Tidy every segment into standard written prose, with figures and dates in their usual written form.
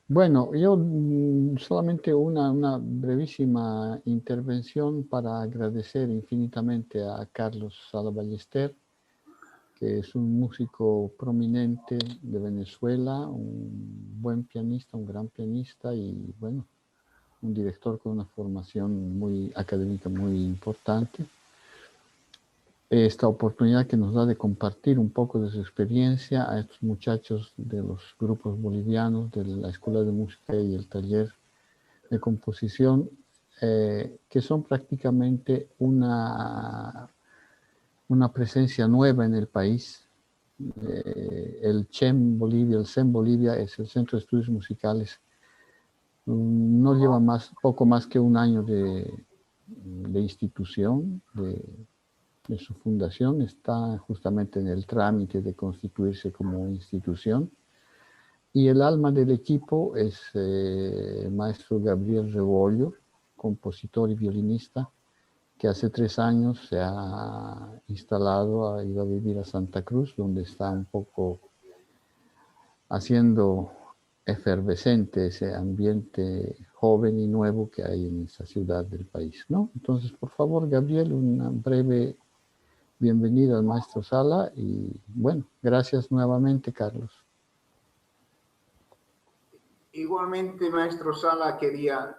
Bueno, yo solamente una brevísima intervención para agradecer infinitamente a Carlos Sala Ballester, que es un músico prominente de Venezuela, un buen pianista, un gran pianista y bueno, un director con una formación muy académica muy importante. Esta oportunidad que nos da de compartir un poco de su experiencia a estos muchachos de los grupos bolivianos de la Escuela de Música y el taller de composición, que son prácticamente una presencia nueva en el país. El CHEM Bolivia, el CEM Bolivia es el Centro de Estudios Musicales. No lleva poco más que un año de institución, de su fundación, está justamente en el trámite de constituirse como institución. Y el alma del equipo es el maestro Gabriel Rebollo, compositor y violinista, que hace 3 años se ha instalado, ha ido a vivir a Santa Cruz, donde está un poco haciendo efervescente ese ambiente joven y nuevo que hay en esa ciudad del país, ¿no? Entonces, por favor, Gabriel, una breve bienvenida al maestro Sala y bueno, gracias nuevamente, Carlos. Igualmente, maestro Sala, quería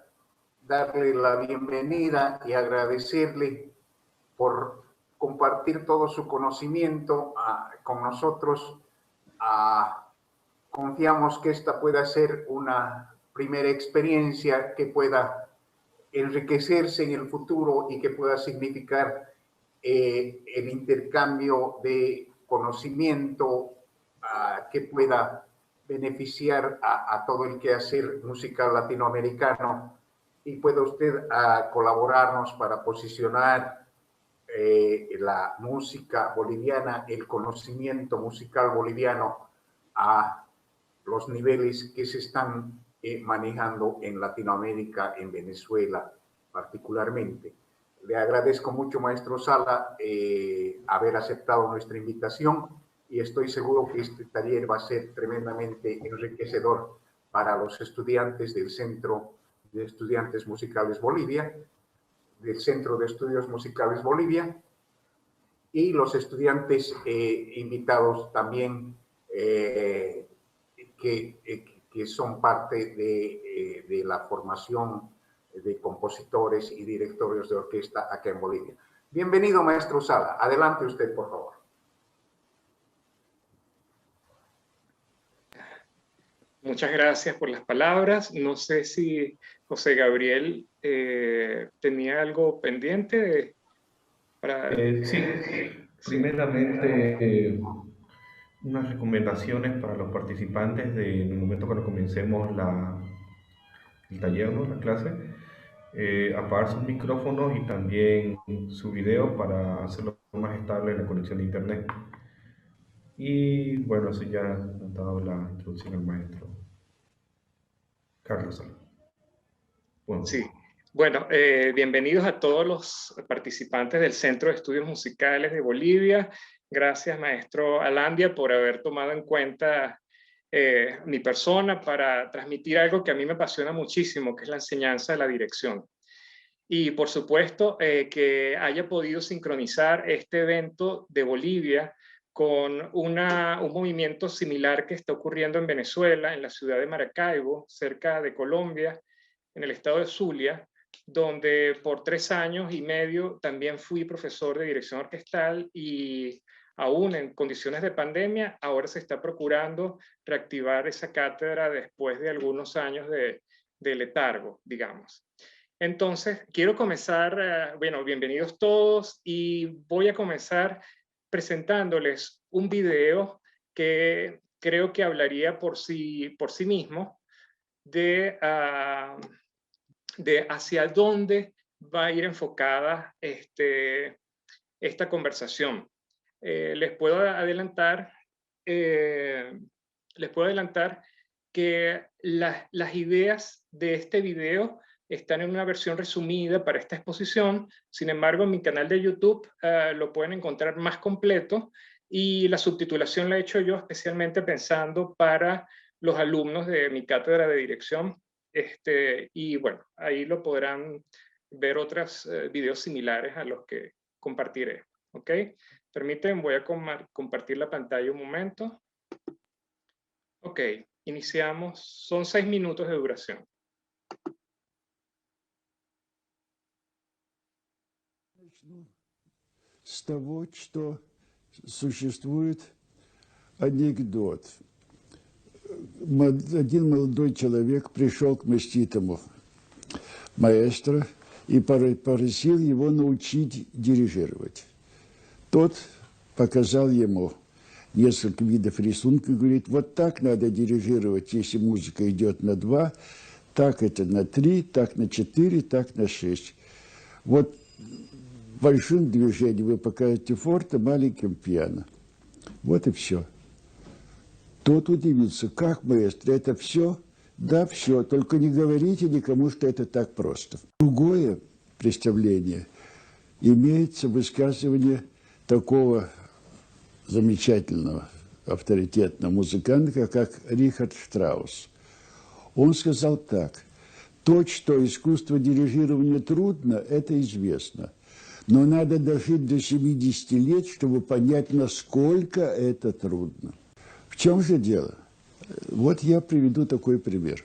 darle la bienvenida y agradecerle por compartir todo su conocimiento con nosotros. Confiamos que esta pueda ser una primera experiencia que pueda enriquecerse en el futuro y que pueda significar el intercambio de conocimiento que pueda beneficiar a todo el quehacer musical latinoamericano y pueda usted colaborarnos para posicionar la música boliviana, el conocimiento musical boliviano a los niveles que se están manejando en Latinoamérica, en Venezuela particularmente. Le agradezco mucho, maestro Sala, haber aceptado nuestra invitación y estoy seguro que este taller va a ser tremendamente enriquecedor para los estudiantes del Centro de Estudiantes Musicales Bolivia, del Centro de Estudios Musicales Bolivia, y los estudiantes invitados también que son parte de la formación de compositores y directores de orquesta acá en Bolivia. Bienvenido, maestro Sala. Adelante usted, por favor. Muchas gracias por las palabras. No sé si José Gabriel tenía algo pendiente para... Sí, primeramente unas recomendaciones para los participantes en el momento cuando comencemos el taller, ¿no? La clase. Apagar sus micrófonos y también su video para hacerlo más estable en la conexión de internet. Y bueno, eso ya ha dado la introducción al maestro Carlos. Bueno. Sí. Bueno, bienvenidos a todos los participantes del Centro de Estudios Musicales de Bolivia. Gracias, maestro Alandia, por haber tomado en cuenta mi persona para transmitir algo que a mí me apasiona muchísimo, que es la enseñanza de la dirección. Y por supuesto que haya podido sincronizar este evento de Bolivia con un movimiento similar que está ocurriendo en Venezuela, en la ciudad de Maracaibo, cerca de Colombia, en el estado de Zulia, donde por 3 años y medio también fui profesor de dirección orquestal y aún en condiciones de pandemia, ahora se está procurando reactivar esa cátedra después de algunos años de letargo, digamos. Entonces, quiero comenzar, bueno, bienvenidos todos y voy a comenzar presentándoles un video que creo que hablaría por sí mismo de hacia dónde va a ir enfocada esta conversación. Les puedo adelantar que las ideas de este video están en una versión resumida para esta exposición. Sin embargo, en mi canal de YouTube lo pueden encontrar más completo y la subtitulación la he hecho yo especialmente pensando para los alumnos de mi cátedra de dirección. Y bueno, ahí lo podrán ver otros videos similares a los que compartiré. ¿Ok? Permítanme, voy a compartir la pantalla un momento. Ok, iniciamos. Son 6 minutos de duración. С того, что существует анекдот. Один молодой человек пришел к маститому маэстро и попросил его научить дирижировать. Тот показал ему несколько видов рисунка и говорит, вот так надо дирижировать, если музыка идет на 2, так это на 3, так на 4, так на 6. Вот большим движением вы покажете форте, маленьким пиано. Вот и все. Тот удивился, как, маэстро, это все? Да, все, только не говорите никому, что это так просто. Другое представление имеется высказывание такого замечательного, авторитетного музыканта, как Рихард Штраус. Он сказал так, то, что искусство дирижирования трудно, это известно. Но надо дожить до 70 лет, чтобы понять, насколько это трудно. В чем же дело? Вот я приведу такой пример.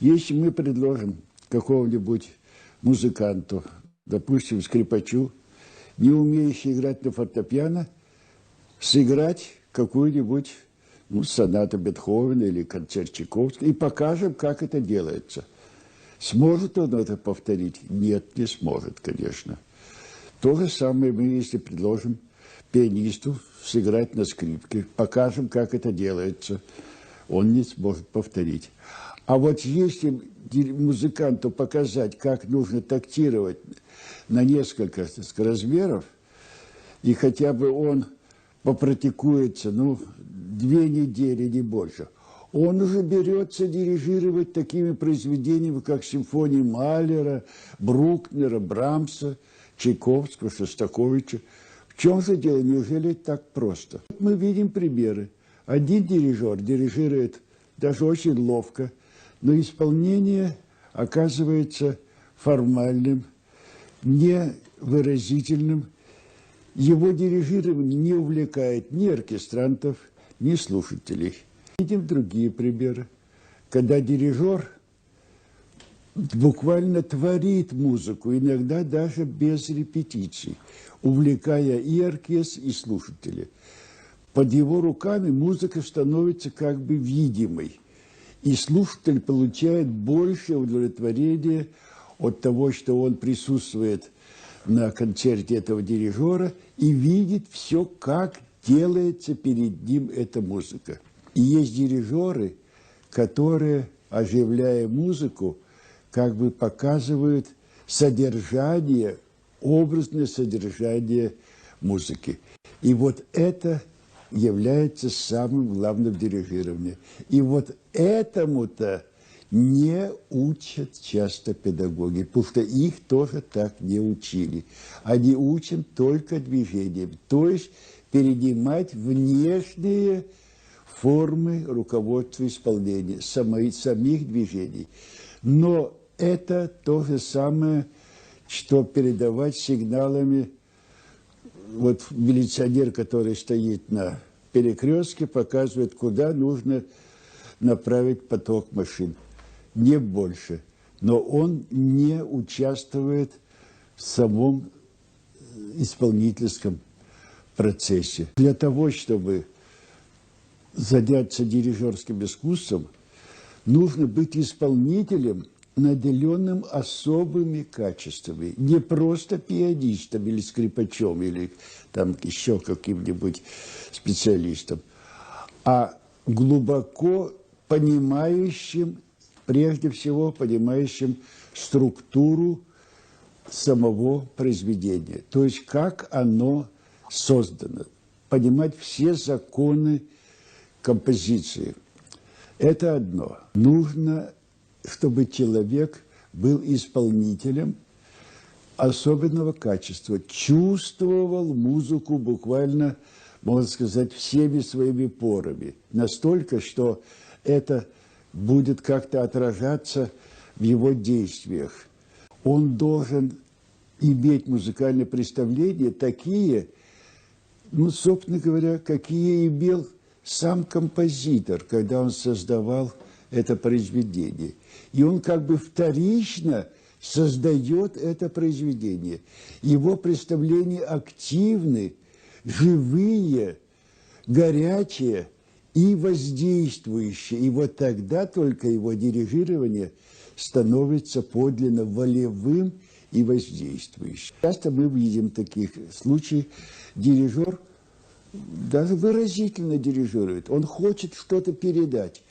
Если мы предложим какому-нибудь музыканту, допустим, скрипачу, не умеющий играть на фортепиано, сыграть какую-нибудь сонату Бетховена или концерт Чайковского и покажем, как это делается. Сможет он это повторить? Нет, не сможет, конечно. То же самое мы, если предложим пианисту сыграть на скрипке, покажем, как это делается, он не сможет повторить. А вот если музыканту показать, как нужно тактировать на несколько размеров, и хотя бы он попрактикуется, 2 недели, не больше, он уже берется дирижировать такими произведениями, как симфонии Малера, Брукнера, Брамса, Чайковского, Шостаковича. В чем же дело? Неужели так просто? Мы видим примеры. Один дирижер дирижирует даже очень ловко, но исполнение оказывается формальным, невыразительным. Его дирижирование не увлекает ни оркестрантов, ни слушателей. Видим другие примеры, когда дирижер буквально творит музыку, иногда даже без репетиций, увлекая и оркестр, и слушателей. Под его руками музыка становится как бы видимой, и слушатель получает большее удовлетворение от того, что он присутствует на концерте этого дирижера и видит все, как делается перед ним эта музыка. И есть дирижеры, которые, оживляя музыку, как бы показывают содержание, образное содержание музыки. И вот это является самым главным в дирижировании. И вот этому-то не учат часто педагоги, потому что их тоже так не учили. Они учат только движением, то есть перенимать внешние формы руководства исполнения, самих движений. Но это то же самое, что передавать сигналами. Вот милиционер, который стоит на перекрестке, показывает, куда нужно направить поток машин. Не больше. Но он не участвует в самом исполнительском процессе. Для того, чтобы заняться дирижерским искусством, нужно быть исполнителем, наделенным особыми качествами. Не просто пианистом или скрипачом, или там еще каким-нибудь специалистом, а глубоко понимающим, прежде всего понимающим структуру самого произведения. То есть как оно создано. Понимать все законы композиции. Это одно. Нужно, чтобы человек был исполнителем особенного качества, чувствовал музыку буквально, можно сказать, всеми своими порами. Настолько, что это будет как-то отражаться в его действиях. Он должен иметь музыкальные представления такие, ну, собственно говоря, какие имел сам композитор, когда он создавал это произведение. И он как бы вторично создает это произведение. Его представления активны, живые, горячие и воздействующие. И вот тогда только его дирижирование становится подлинно волевым и воздействующим. Часто мы видим таких случаев, дирижер даже выразительно дирижирует, он хочет что-то передать.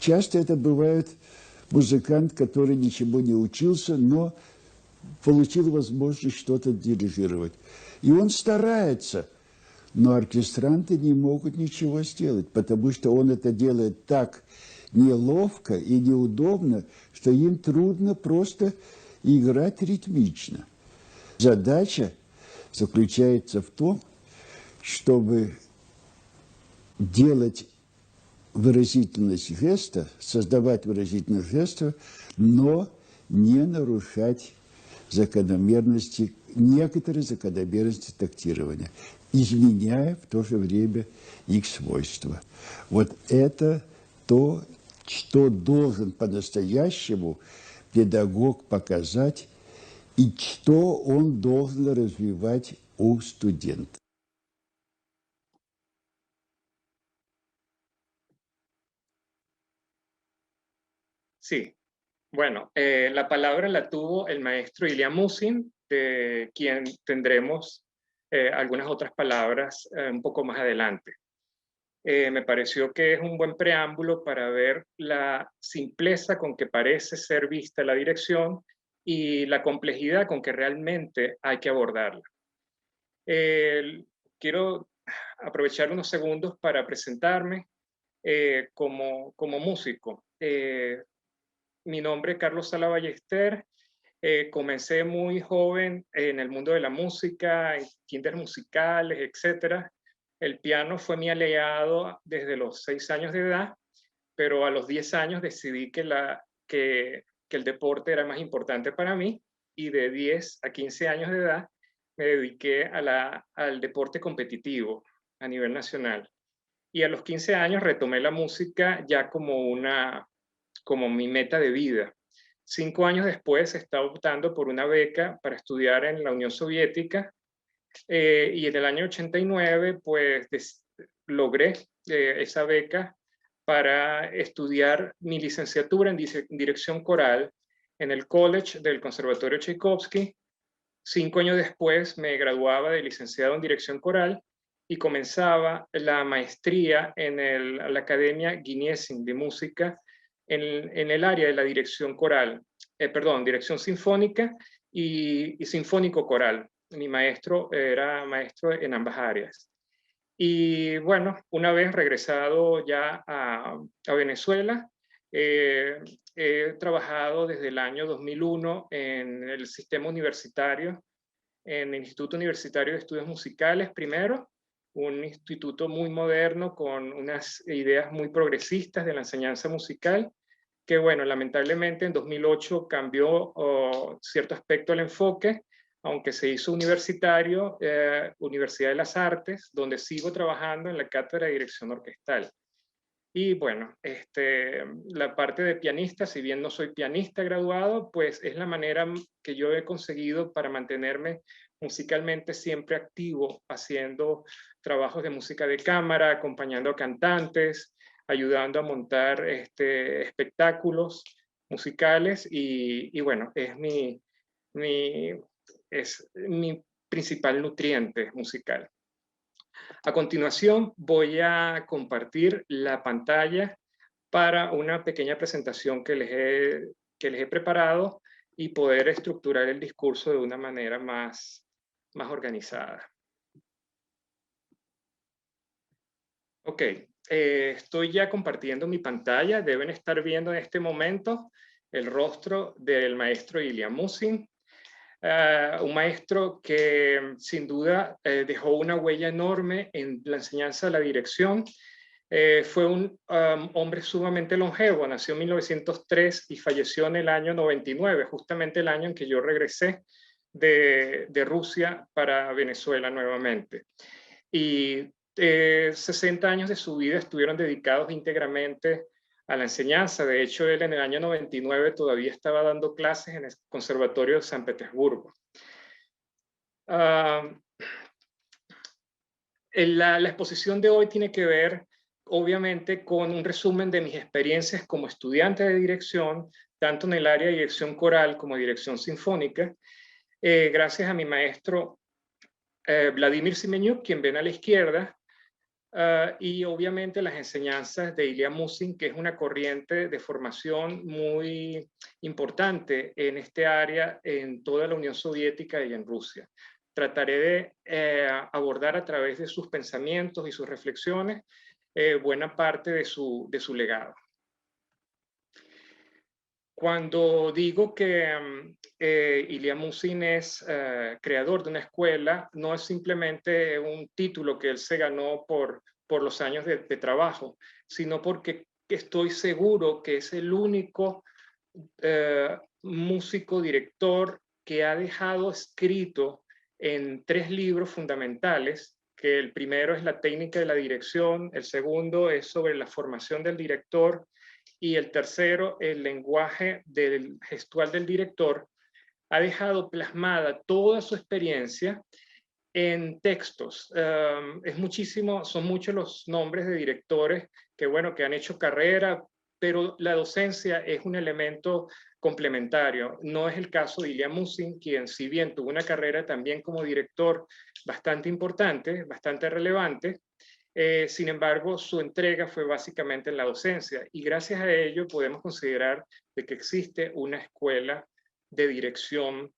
Часто это бывает музыкант, который ничего не учился, но получил возможность что-то дирижировать. И он старается, но оркестранты не могут ничего сделать, потому что он это делает так неловко и неудобно, что им трудно просто играть ритмично. Задача заключается в том, чтобы делать выразительность жеста, создавать выразительность жеста, но не нарушать закономерности, некоторые закономерности тактирования, изменяя в то же время их свойства. Вот это то, что должен по-настоящему педагог показать и что он должен развивать у студента. Sí, bueno, la palabra la tuvo el maestro Ilya Musin, de quien tendremos algunas otras palabras un poco más adelante. Me pareció que es un buen preámbulo para ver la simpleza con que parece ser vista la dirección y la complejidad con que realmente hay que abordarla. Quiero aprovechar unos segundos para presentarme como músico. Mi nombre es Carlos Sala Ballester. Comencé muy joven en el mundo de la música, en kinders musicales, etc. El piano fue mi aliado desde los 6 años de edad, pero a los 10 años decidí que el deporte era más importante para mí, y de 10 a 15 años de edad me dediqué al deporte competitivo a nivel nacional. Y a los 15 años retomé la música ya como mi meta de vida. 5 años después estaba optando por una beca para estudiar en la Unión Soviética, y en el año 89 pues logré esa beca para estudiar mi licenciatura en dirección coral en el College del Conservatorio Tchaikovsky. 5 años después me graduaba de licenciado en dirección coral y comenzaba la maestría en la Academia Guinesin de Música en el área de la dirección coral, dirección sinfónica y sinfónico coral. Mi maestro era maestro en ambas áreas. Y bueno, una vez regresado ya a Venezuela, he trabajado desde el año 2001 en el sistema universitario, en el Instituto Universitario de Estudios Musicales primero, un instituto muy moderno con unas ideas muy progresistas de la enseñanza musical, que bueno, lamentablemente en 2008 cambió cierto aspecto del enfoque, aunque se hizo universitario, Universidad de las Artes, donde sigo trabajando en la cátedra de dirección orquestal. Y bueno, la parte de pianista, si bien no soy pianista graduado, pues es la manera que yo he conseguido para mantenerme musicalmente siempre activo, haciendo trabajos de música de cámara, acompañando a cantantes, ayudando a montar espectáculos musicales, y bueno, es mi principal nutriente musical. A continuación voy a compartir la pantalla para una pequeña presentación que les he preparado y poder estructurar el discurso de una manera más organizada. Ok, estoy ya compartiendo mi pantalla. Deben estar viendo en este momento el rostro del maestro Ilya Musin. Un maestro que sin duda dejó una huella enorme en la enseñanza de la dirección, Fue un hombre sumamente longevo, nació en 1903 y falleció en el año 99, justamente el año en que yo regresé de Rusia para Venezuela nuevamente. Y 60 años de su vida estuvieron dedicados íntegramente a la enseñanza. De hecho, él en el año 99 todavía estaba dando clases en el Conservatorio de San Petersburgo. La exposición de hoy tiene que ver, obviamente, con un resumen de mis experiencias como estudiante de dirección, tanto en el área de dirección coral como dirección sinfónica, gracias a mi maestro Vladimir Simenyuk, quien ven a la izquierda, y obviamente las enseñanzas de Ilya Musin, que es una corriente de formación muy importante en este área en toda la Unión Soviética y en Rusia. Trataré de abordar a través de sus pensamientos y sus reflexiones buena parte de su legado. Cuando digo que Ilya Musin es creador de una escuela, no es simplemente un título que él se ganó por los años de trabajo, sino porque estoy seguro que es el único músico, director que ha dejado escrito en 3 libros fundamentales, que el primero es la técnica de la dirección, el segundo es sobre la formación del director, y el tercero, el lenguaje gestual del director. Ha dejado plasmada toda su experiencia en textos. Son muchos los nombres de directores que han hecho carrera, pero la docencia es un elemento complementario. No es el caso de Ilya Musin, quien si bien tuvo una carrera también como director bastante importante, bastante relevante, sin embargo, su entrega fue básicamente en la docencia y gracias a ello podemos considerar de que existe una escuela de dirección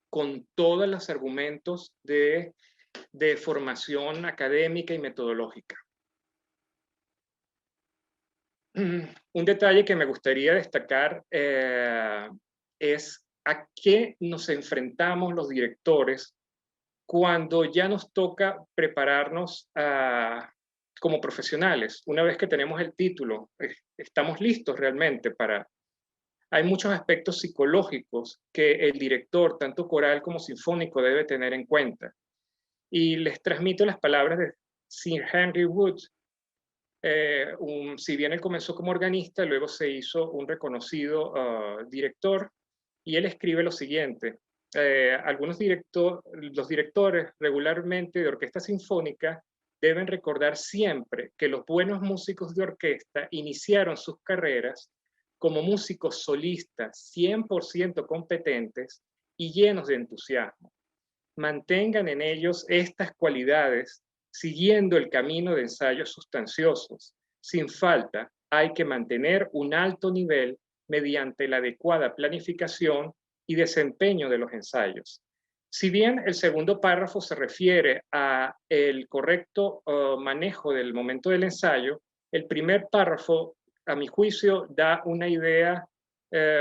con todos los argumentos de formación académica y metodológica. Un detalle que me gustaría destacar es a qué nos enfrentamos los directores cuando ya nos toca prepararnos como profesionales. Una vez que tenemos el título, estamos listos realmente para... Hay muchos aspectos psicológicos que el director, tanto coral como sinfónico, debe tener en cuenta. Y les transmito las palabras de Sir Henry Wood. Si bien él comenzó como organista, luego se hizo un reconocido director, y él escribe lo siguiente: los directores regularmente de orquesta sinfónica deben recordar siempre que los buenos músicos de orquesta iniciaron sus carreras como músicos solistas 100% competentes y llenos de entusiasmo. Mantengan en ellos estas cualidades siguiendo el camino de ensayos sustanciosos. Sin falta, hay que mantener un alto nivel mediante la adecuada planificación y desempeño de los ensayos. Si bien el segundo párrafo se refiere a el correcto manejo del momento del ensayo, el primer párrafo, a mi juicio, da una idea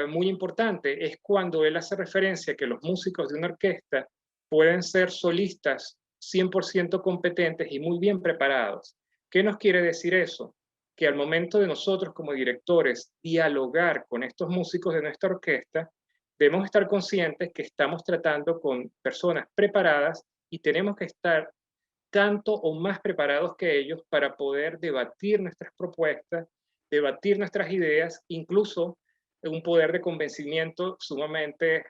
muy importante. Es cuando él hace referencia a que los músicos de una orquesta pueden ser solistas 100% competentes y muy bien preparados. ¿Qué nos quiere decir eso? Que al momento de nosotros como directores dialogar con estos músicos de nuestra orquesta, debemos estar conscientes que estamos tratando con personas preparadas y tenemos que estar tanto o más preparados que ellos para poder debatir nuestras propuestas, debatir nuestras ideas, incluso un poder de convencimiento sumamente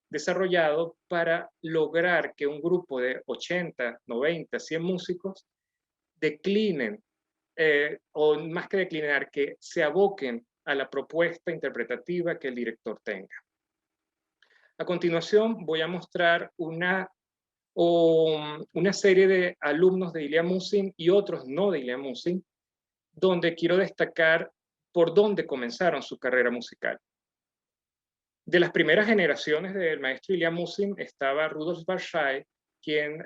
desarrollado para lograr que un grupo de 80, 90, 100 músicos declinen, o más que declinar, que se aboquen a la propuesta interpretativa que el director tenga. A continuación voy a mostrar una serie de alumnos de Ilya Musin y otros no de Ilya Musin, donde quiero destacar por dónde comenzaron su carrera musical. De las primeras generaciones del maestro Ilya Musin estaba Rudolf Barshay, quien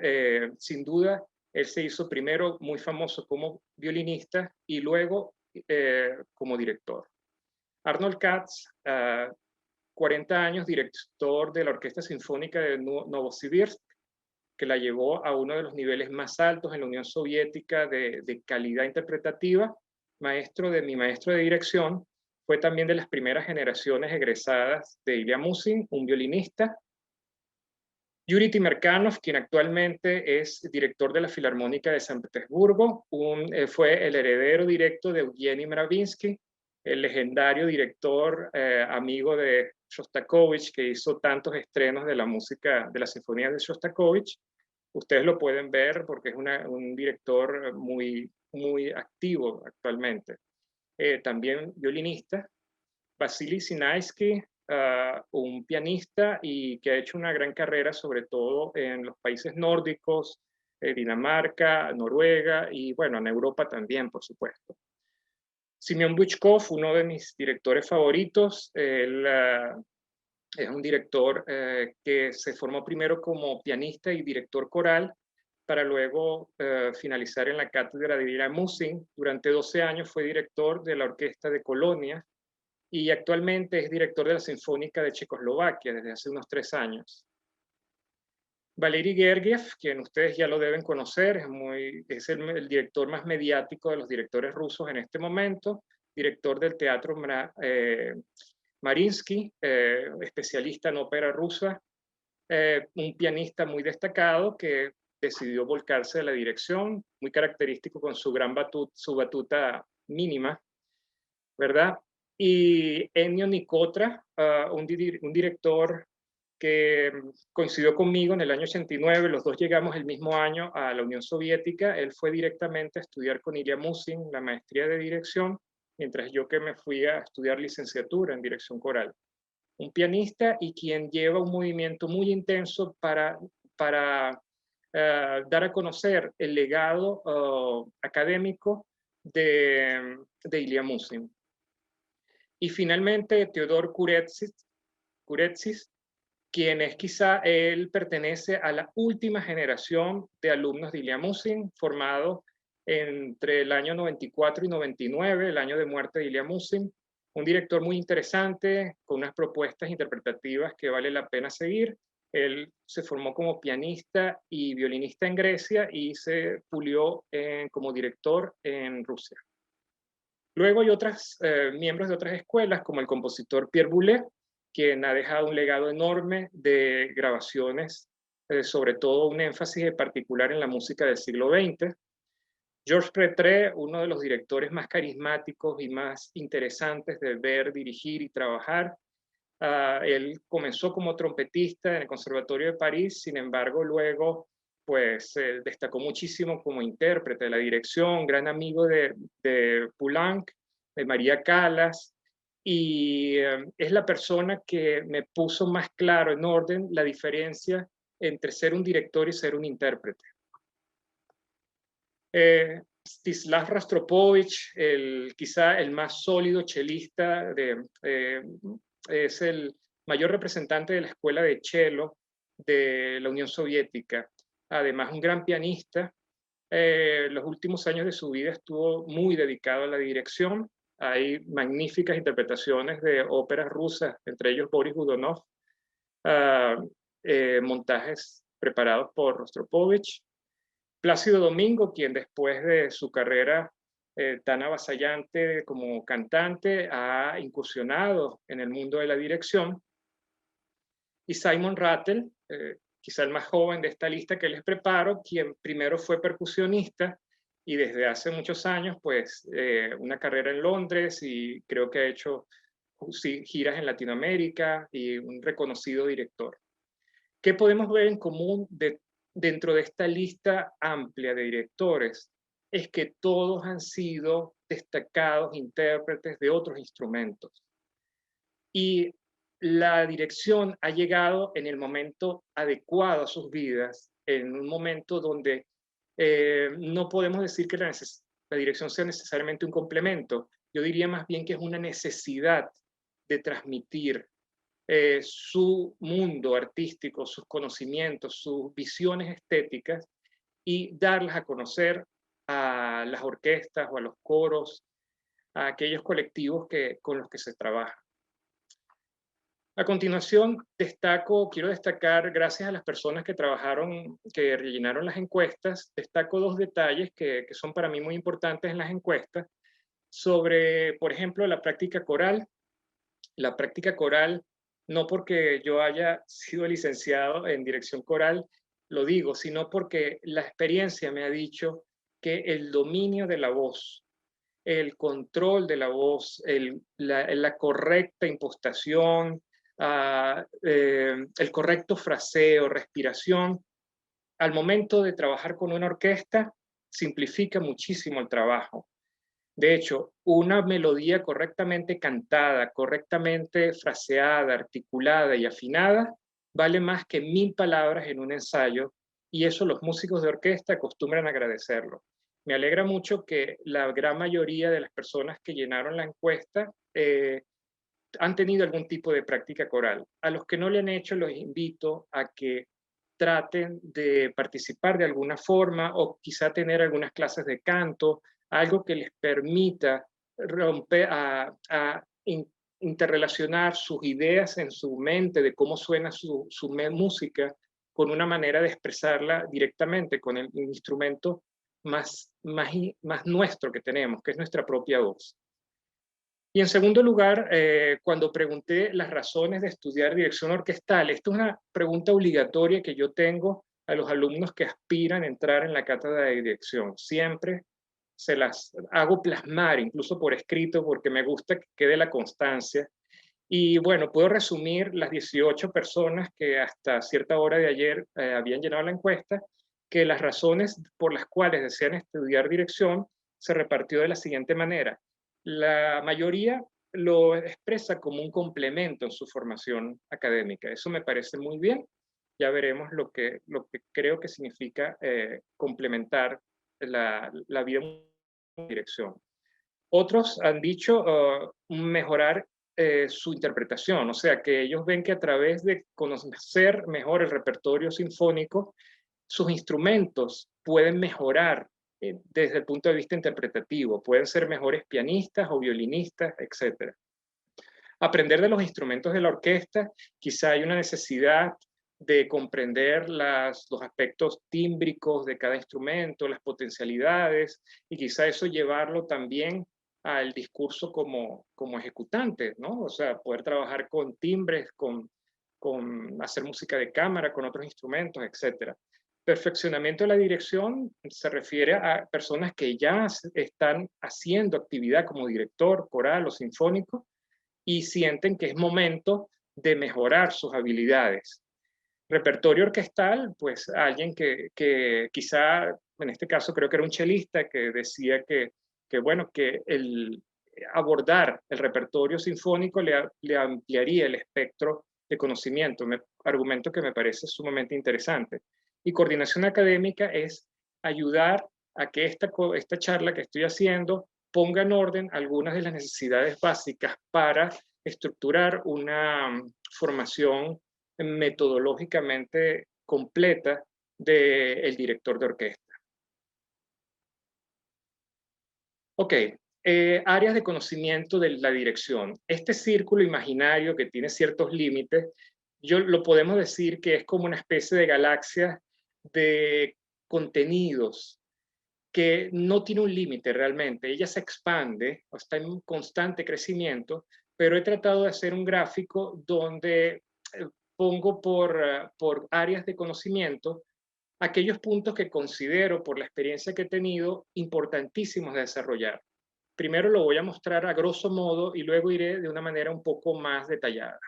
sin duda él se hizo primero muy famoso como violinista y luego como director. Arnold Katz, 40 años, director de la Orquesta Sinfónica de Novosibirsk, que la llevó a uno de los niveles más altos en la Unión Soviética de calidad interpretativa. Mi maestro de dirección, fue también de las primeras generaciones egresadas de Ilya Musin, un violinista. Yuri Timerkanov, quien actualmente es director de la Filarmónica de San Petersburgo, fue el heredero directo de Eugeni Mravinsky, el legendario director amigo de Shostakovich, que hizo tantos estrenos de la música de las sinfonías de Shostakovich. Ustedes lo pueden ver porque es un director muy, muy activo actualmente. También violinista. Vasily Sinaisky, un pianista y que ha hecho una gran carrera, sobre todo en los países nórdicos, Dinamarca, Noruega y, bueno, en Europa también, por supuesto. Simeon Bychkov, uno de mis directores favoritos, él es un director que se formó primero como pianista y director coral, para luego finalizar en la cátedra de Ilya Musin. Durante 12 años fue director de la Orquesta de Colonia, y actualmente es director de la Sinfónica de Checoslovaquia desde hace unos 3 años. Valery Gergiev, quien ustedes ya lo deben conocer, es el director más mediático de los directores rusos en este momento, director del Teatro Mariinsky, especialista en ópera rusa, un pianista muy destacado que decidió volcarse a la dirección, muy característico con su batuta mínima, ¿verdad? Y Ennio Nicotra, un director que coincidió conmigo en el año 89, los dos llegamos el mismo año a la Unión Soviética. Él fue directamente a estudiar con Ilya Musin la maestría de dirección, mientras yo que me fui a estudiar licenciatura en dirección coral. Un pianista y quien lleva un movimiento muy intenso para dar a conocer el legado académico de Ilya Musin. Y finalmente, Theodor Kuretsis, quien es quizá, él pertenece a la última generación de alumnos de Ilya Musin, formado entre el año 94 y 99, el año de muerte de Ilya Musin. Un director muy interesante, con unas propuestas interpretativas que vale la pena seguir. Él se formó como pianista y violinista en Grecia y se pulió como director en Rusia. Luego hay otros miembros de otras escuelas, como el compositor Pierre Boulez, quien ha dejado un legado enorme de grabaciones, sobre todo un énfasis en particular en la música del siglo XX. Georges Prétré, uno de los directores más carismáticos y más interesantes de ver, dirigir y trabajar. Él comenzó como trompetista en el Conservatorio de París, sin embargo, luego pues destacó muchísimo como intérprete de la dirección, gran amigo de Poulenc, de María Callas, y es la persona que me puso más claro en orden la diferencia entre ser un director y ser un intérprete. Stislav Rostropovich, quizá el más sólido chelista, es el mayor representante de la escuela de cello de la Unión Soviética. Además, un gran pianista. Los últimos años de su vida estuvo muy dedicado a la dirección. Hay magníficas interpretaciones de óperas rusas, entre ellos Boris Godunov, montajes preparados por Rostropovich. Plácido Domingo, quien después de su carrera tan avasallante como cantante, ha incursionado en el mundo de la dirección. Y Simon Rattle, quizá el más joven de esta lista que les preparo, quien primero fue percusionista y desde hace muchos años, pues, una carrera en Londres y creo que ha hecho giras en Latinoamérica y un reconocido director. ¿Qué podemos ver en común dentro de esta lista amplia de directores? Es que todos han sido destacados intérpretes de otros instrumentos. Y la dirección ha llegado en el momento adecuado a sus vidas, en un momento donde no podemos decir que la dirección sea necesariamente un complemento. Yo diría más bien que es una necesidad de transmitir su mundo artístico, sus conocimientos, sus visiones estéticas y darlas a conocer a las orquestas o a los coros, a aquellos colectivos con los que se trabaja. A continuación, quiero destacar, gracias a las personas que trabajaron, que rellenaron las encuestas, destaco 2 detalles que son para mí muy importantes en las encuestas, sobre, por ejemplo, la práctica coral. La práctica coral, no porque yo haya sido licenciado en dirección coral, lo digo, sino porque la experiencia me ha dicho que el dominio de la voz, el control de la voz, la correcta impostación, el correcto fraseo, respiración, al momento de trabajar con una orquesta, simplifica muchísimo el trabajo. De hecho, una melodía correctamente cantada, correctamente fraseada, articulada y afinada, vale más que 1000 palabras en un ensayo, y eso los músicos de orquesta acostumbran a agradecerlo. Me alegra mucho que la gran mayoría de las personas que llenaron la encuesta han tenido algún tipo de práctica coral. A los que no le han hecho, los invito a que traten de participar de alguna forma o quizá tener algunas clases de canto, algo que les permita interrelacionar sus ideas en su mente de cómo suena su música con una manera de expresarla directamente con el instrumento más nuestro que tenemos, que es nuestra propia voz. Y en segundo lugar, cuando pregunté las razones de estudiar dirección orquestal, esta es una pregunta obligatoria que yo tengo a los alumnos que aspiran a entrar en la cátedra de dirección. Siempre se las hago plasmar, incluso por escrito, porque me gusta que quede la constancia. Y bueno, puedo resumir las 18 personas que hasta cierta hora de ayer habían llenado la encuesta, que las razones por las cuales desean estudiar dirección se repartió de la siguiente manera. La mayoría lo expresa como un complemento en su formación académica. Eso me parece muy bien. Ya veremos lo que creo que significa complementar la vida en dirección. Otros han dicho mejorar su interpretación, o sea, que ellos ven que a través de conocer mejor el repertorio sinfónico, sus instrumentos pueden mejorar desde el punto de vista interpretativo, pueden ser mejores pianistas o violinistas, etc. Aprender de los instrumentos de la orquesta, quizá hay una necesidad de comprender los aspectos tímbricos de cada instrumento, las potencialidades, y quizá eso llevarlo también al discurso como ejecutante, ¿no? O sea, poder trabajar con timbres, con hacer música de cámara, con otros instrumentos, etc. Perfeccionamiento de la dirección se refiere a personas que ya están haciendo actividad como director coral o sinfónico y sienten que es momento de mejorar sus habilidades. Repertorio orquestal, pues alguien que quizá, en este caso creo que era un chelista, que decía que bueno, que el abordar el repertorio sinfónico le ampliaría el espectro de conocimiento, argumento que me parece sumamente interesante. Y coordinación académica es ayudar a que esta charla que estoy haciendo ponga en orden algunas de las necesidades básicas para estructurar una formación metodológicamente completa del director de orquesta. Ok, áreas de conocimiento de la dirección. Este círculo imaginario que tiene ciertos límites, lo podemos decir que es como una especie de galaxia de contenidos que no tiene un límite realmente. Ella se expande, está en un constante crecimiento, pero he tratado de hacer un gráfico donde pongo por áreas de conocimiento aquellos puntos que considero, por la experiencia que he tenido, importantísimos de desarrollar. Primero lo voy a mostrar a grosso modo y luego iré de una manera un poco más detallada.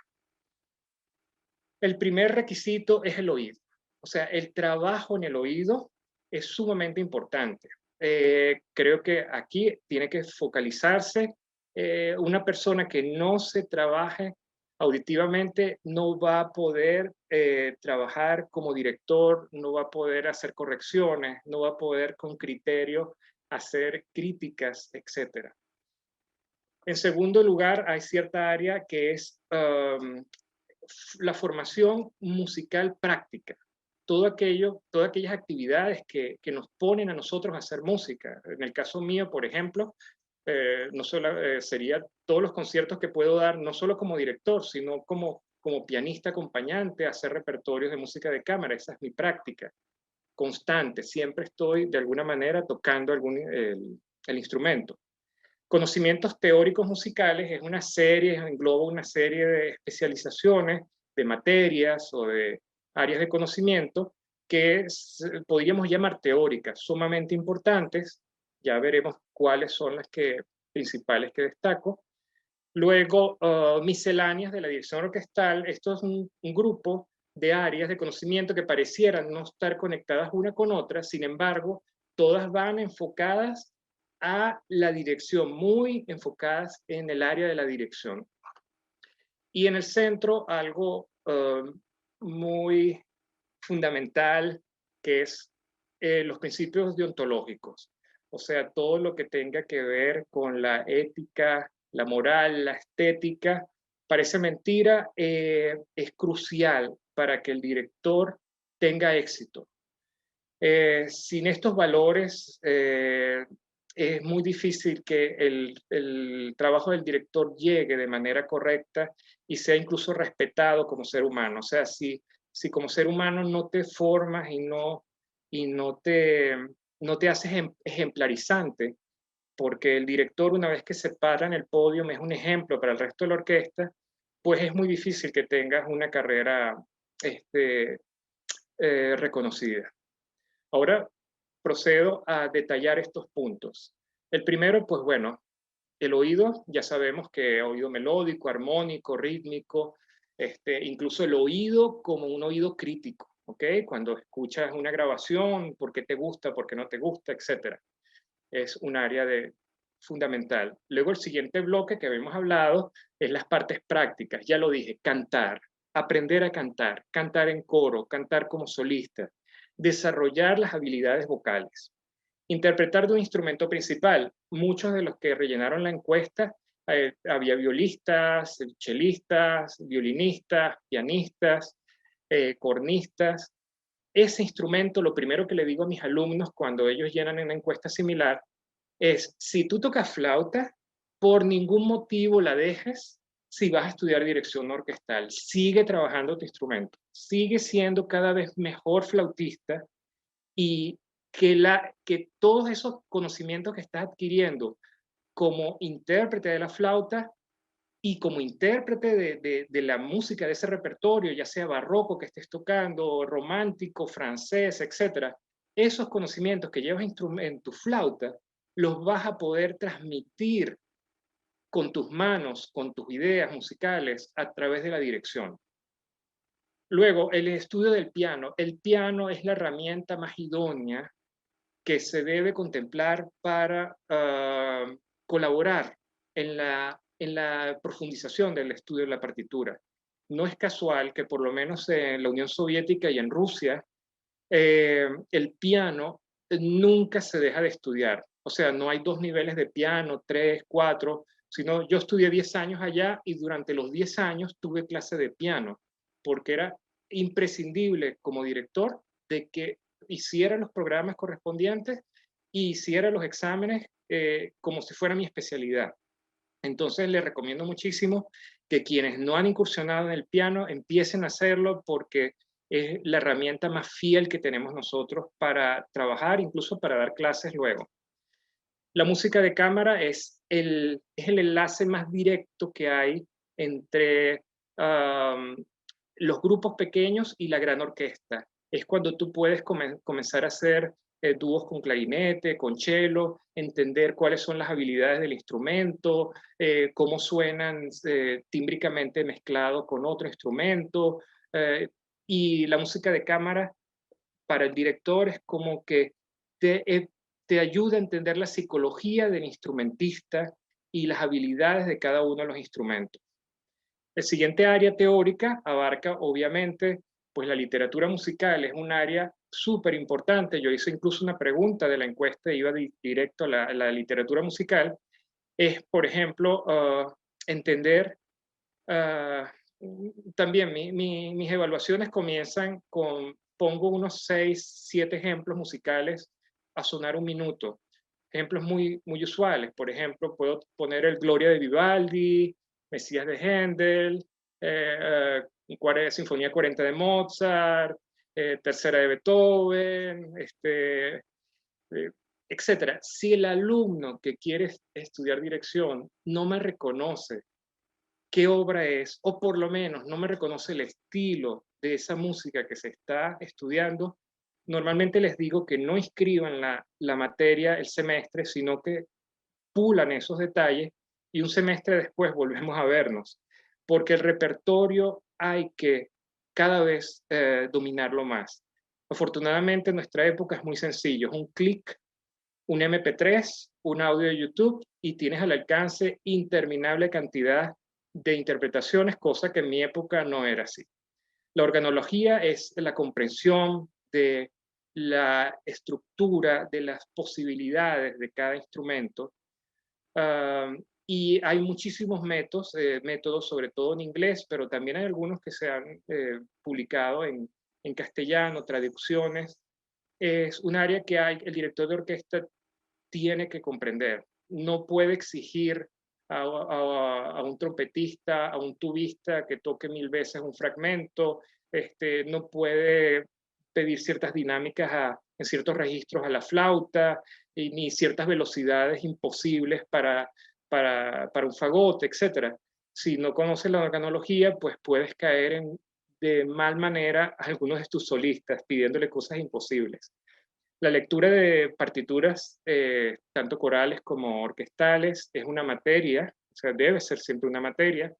El primer requisito es el oído. O sea, el trabajo en el oído es sumamente importante. Creo que aquí tiene que focalizarse. Una persona que no se trabaje auditivamente no va a poder trabajar como director, no va a poder hacer correcciones, no va a poder con criterio hacer críticas, etc. En segundo lugar, hay cierta área que es la formación musical práctica. Todas aquellas actividades que nos ponen a nosotros a hacer música. En el caso mío, por ejemplo, no solo sería todos los conciertos que puedo dar, no solo como director, sino como como pianista acompañante a hacer repertorios de música de cámara. Esa es mi práctica constante. Siempre estoy de alguna manera tocando el instrumento. Conocimientos teóricos musicales es una serie, engloba una serie de especializaciones, de materias o de áreas de conocimiento que podríamos llamar teóricas, sumamente importantes. Ya veremos cuáles son las principales que destaco. Luego, misceláneas de la dirección orquestal. Esto es un grupo de áreas de conocimiento que parecieran no estar conectadas una con otra, sin embargo, todas van enfocadas a la dirección, muy enfocadas en el área de la dirección. Y en el centro, algo muy fundamental, que es los principios deontológicos. O sea, todo lo que tenga que ver con la ética, la moral, la estética, parece mentira, es crucial para que el director tenga éxito. Sin estos valores, es muy difícil que el trabajo del director llegue de manera correcta y sea incluso respetado como ser humano. O sea, si como ser humano no te formas y no te haces ejemplarizante, porque el director, una vez que se para en el podio, es un ejemplo para el resto de la orquesta, pues es muy difícil que tengas una carrera reconocida. Ahora procedo a detallar estos puntos. El primero, pues bueno, el oído. Ya sabemos que oído melódico, armónico, rítmico, incluso el oído como un oído crítico, ¿ok? Cuando escuchas una grabación, por qué te gusta, por qué no te gusta, etc. Es un área fundamental. Luego el siguiente bloque que habíamos hablado es las partes prácticas. Ya lo dije, cantar, aprender a cantar, cantar en coro, cantar como solista, desarrollar las habilidades vocales. Interpretar de un instrumento principal. Muchos de los que rellenaron la encuesta, había violistas, chelistas, violinistas, pianistas, cornistas. Ese instrumento, lo primero que le digo a mis alumnos cuando ellos llenan una encuesta similar es, si tú tocas flauta, por ningún motivo la dejes si vas a estudiar dirección orquestal. Sigue trabajando tu instrumento, sigue siendo cada vez mejor flautista y que todos esos conocimientos que estás adquiriendo como intérprete de la flauta y como intérprete de la música de ese repertorio, ya sea barroco que estés tocando, romántico, francés, etc., esos conocimientos que llevas en tu flauta los vas a poder transmitir con tus manos, con tus ideas musicales a través de la dirección. Luego, el estudio del piano. El piano es la herramienta más idónea que se debe contemplar para colaborar en la profundización del estudio de la partitura. No es casual que por lo menos en la Unión Soviética y en Rusia, el piano nunca se deja de estudiar. O sea, no hay 2 niveles de piano, 3, 4, sino yo estudié 10 años allá y durante los 10 años tuve clase de piano, porque era imprescindible como director de que hiciera los programas correspondientes y hiciera los exámenes como si fuera mi especialidad. Entonces les recomiendo muchísimo que quienes no han incursionado en el piano empiecen a hacerlo, porque es la herramienta más fiel que tenemos nosotros para trabajar, incluso para dar clases luego. La música de cámara es el enlace más directo que hay entre los grupos pequeños y la gran orquesta. Es cuando tú puedes comenzar a hacer dúos con clarinete, con cello, entender cuáles son las habilidades del instrumento, cómo suenan tímbricamente mezclados con otro instrumento. Y la música de cámara para el director es como que te ayuda a entender la psicología del instrumentista y las habilidades de cada uno de los instrumentos. El siguiente área teórica abarca, obviamente, pues la literatura musical. Es un área súper importante. Yo hice incluso una pregunta de la encuesta, iba directo a la literatura musical. Es, por ejemplo, entender, también mis evaluaciones comienzan con, pongo unos 6, 7 ejemplos musicales a sonar 1 minuto. Ejemplos muy, muy usuales. Por ejemplo, puedo poner el Gloria de Vivaldi, Mesías de Händel, Sinfonía 40 de Mozart, tercera de Beethoven, etcétera. Si el alumno que quiere estudiar dirección no me reconoce qué obra es, o por lo menos no me reconoce el estilo de esa música que se está estudiando, normalmente les digo que no inscriban la materia el semestre, sino que pulan esos detalles y un semestre después volvemos a vernos, porque el repertorio hay que cada vez dominarlo más. Afortunadamente en nuestra época es muy sencillo, es un clic, un MP3, un audio de YouTube y tienes al alcance interminable cantidad de interpretaciones, cosa que en mi época no era así. La organología es la comprensión de la estructura, de las posibilidades de cada instrumento. Y hay muchísimos métodos, sobre todo en inglés, pero también hay algunos que se han publicado en castellano, traducciones. Es un área que el director de orquesta tiene que comprender. No puede exigir a un trompetista, a un tubista que toque 1000 veces un fragmento, no puede pedir ciertas dinámicas en ciertos registros a la flauta, ni ciertas velocidades imposibles para un fagote, etc. Si no conoces la organología, pues puedes caer de mal manera a algunos de tus solistas pidiéndole cosas imposibles. La lectura de partituras, tanto corales como orquestales, es una materia, o sea, debe ser siempre una materia,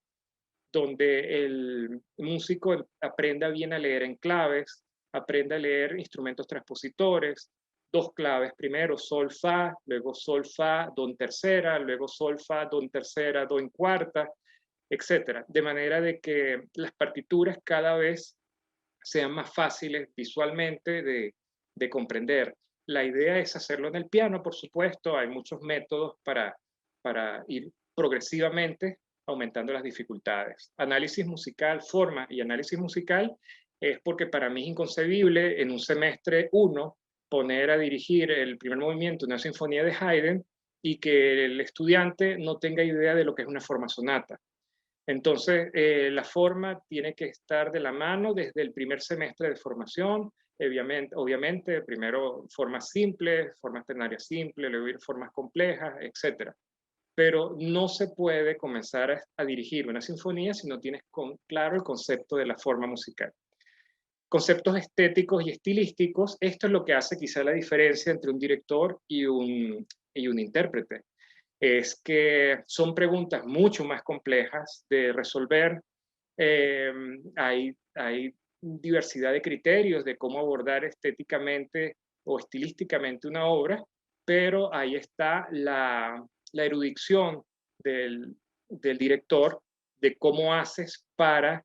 donde el músico aprenda bien a leer en claves, aprenda a leer instrumentos transpositores, 2 claves primero, sol, fa, luego sol, fa, do en tercera, luego sol, fa, do en tercera, do en cuarta, etc. De manera de que las partituras cada vez sean más fáciles visualmente de comprender. La idea es hacerlo en el piano, por supuesto, hay muchos métodos para ir progresivamente aumentando las dificultades. Análisis musical, forma y análisis musical es porque para mí es inconcebible en un semestre 1 poner a dirigir el primer movimiento de una sinfonía de Haydn y que el estudiante no tenga idea de lo que es una forma sonata. Entonces, la forma tiene que estar de la mano desde el primer semestre de formación, obviamente primero formas simples, formas ternarias simples, luego ir formas complejas, etc. Pero no se puede comenzar a dirigir una sinfonía si no tienes claro el concepto de la forma musical. Conceptos estéticos y estilísticos, esto es lo que hace quizá la diferencia entre un director y un intérprete. Es que son preguntas mucho más complejas de resolver. Hay diversidad de criterios de cómo abordar estéticamente o estilísticamente una obra, pero ahí está la erudición del director de cómo haces para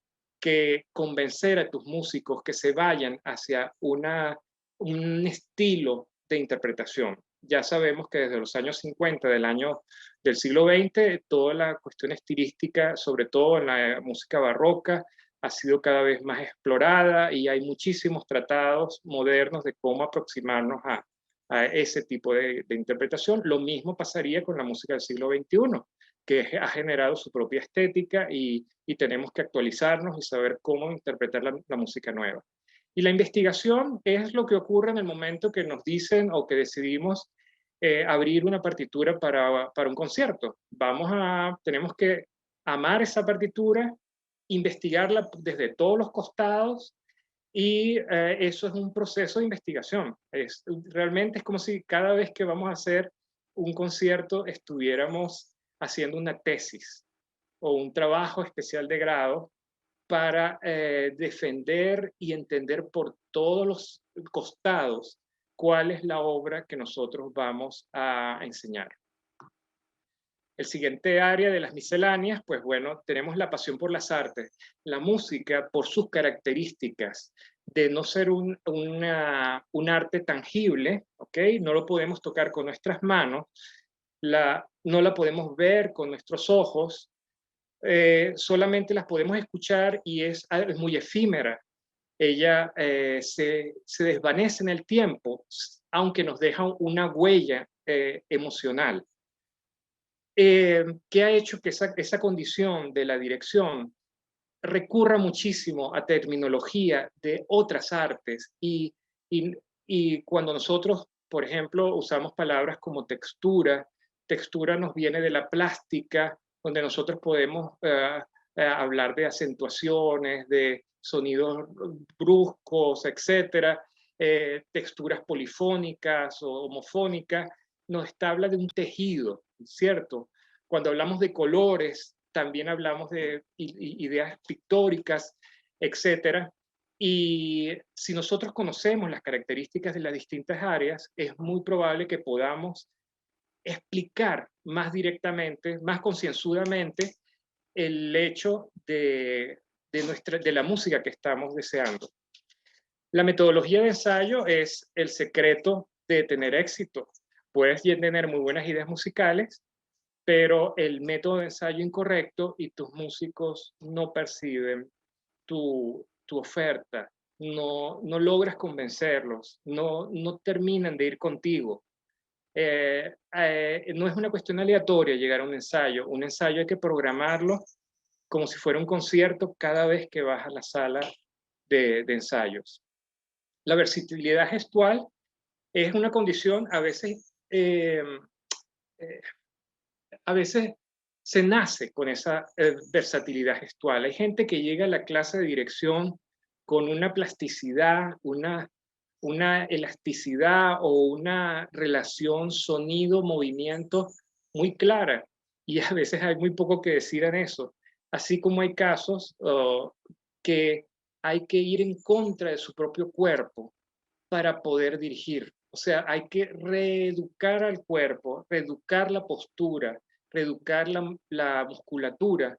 convencer a tus músicos que se vayan hacia un estilo de interpretación. Ya sabemos que desde los años 50 del siglo XX, toda la cuestión estilística, sobre todo en la música barroca, ha sido cada vez más explorada y hay muchísimos tratados modernos de cómo aproximarnos a ese tipo de interpretación. Lo mismo pasaría con la música del siglo XXI, que ha generado su propia estética y tenemos que actualizarnos y saber cómo interpretar la música nueva. Y la investigación es lo que ocurre en el momento que nos dicen o que decidimos abrir una partitura para un concierto. Tenemos que amar esa partitura, investigarla desde todos los costados y eso es un proceso de investigación. Realmente es como si cada vez que vamos a hacer un concierto estuviéramos haciendo una tesis o un trabajo especial de grado para defender y entender por todos los costados cuál es la obra que nosotros vamos a enseñar. El siguiente área de las misceláneas, pues bueno, tenemos la pasión por las artes. La música, por sus características de no ser un arte tangible, ¿ok? No lo podemos tocar con nuestras manos, no la podemos ver con nuestros ojos, solamente las podemos escuchar y es muy efímera. Ella se desvanece en el tiempo, aunque nos deja una huella emocional. ¿Qué ha hecho que esa condición de la dirección recurra muchísimo a terminología de otras artes y cuando nosotros, por ejemplo, usamos palabras como textura, textura nos viene de la plástica, donde nosotros podemos hablar de acentuaciones, de sonidos bruscos, etcétera, texturas polifónicas o homofónicas, nos habla de un tejido, ¿cierto? Cuando hablamos de colores, también hablamos de ideas pictóricas, etcétera. Y si nosotros conocemos las características de las distintas áreas, es muy probable que podamos explicar más directamente, más concienzudamente, el hecho de la música que estamos deseando. La metodología de ensayo es el secreto de tener éxito. Puedes tener muy buenas ideas musicales, pero el método de ensayo incorrecto y tus músicos no perciben tu oferta, no logras convencerlos, no terminan de ir contigo. No es una cuestión aleatoria llegar a un ensayo hay que programarlo como si fuera un concierto cada vez que vas a la sala de ensayos. La versatilidad gestual es una condición a veces se nace con esa versatilidad gestual. Hay gente que llega a la clase de dirección con una plasticidad, una elasticidad o una relación sonido-movimiento muy clara, y a veces hay muy poco que decir en eso. Así como hay casos que hay que ir en contra de su propio cuerpo para poder dirigir. O sea, hay que reeducar al cuerpo, reeducar la postura, reeducar la musculatura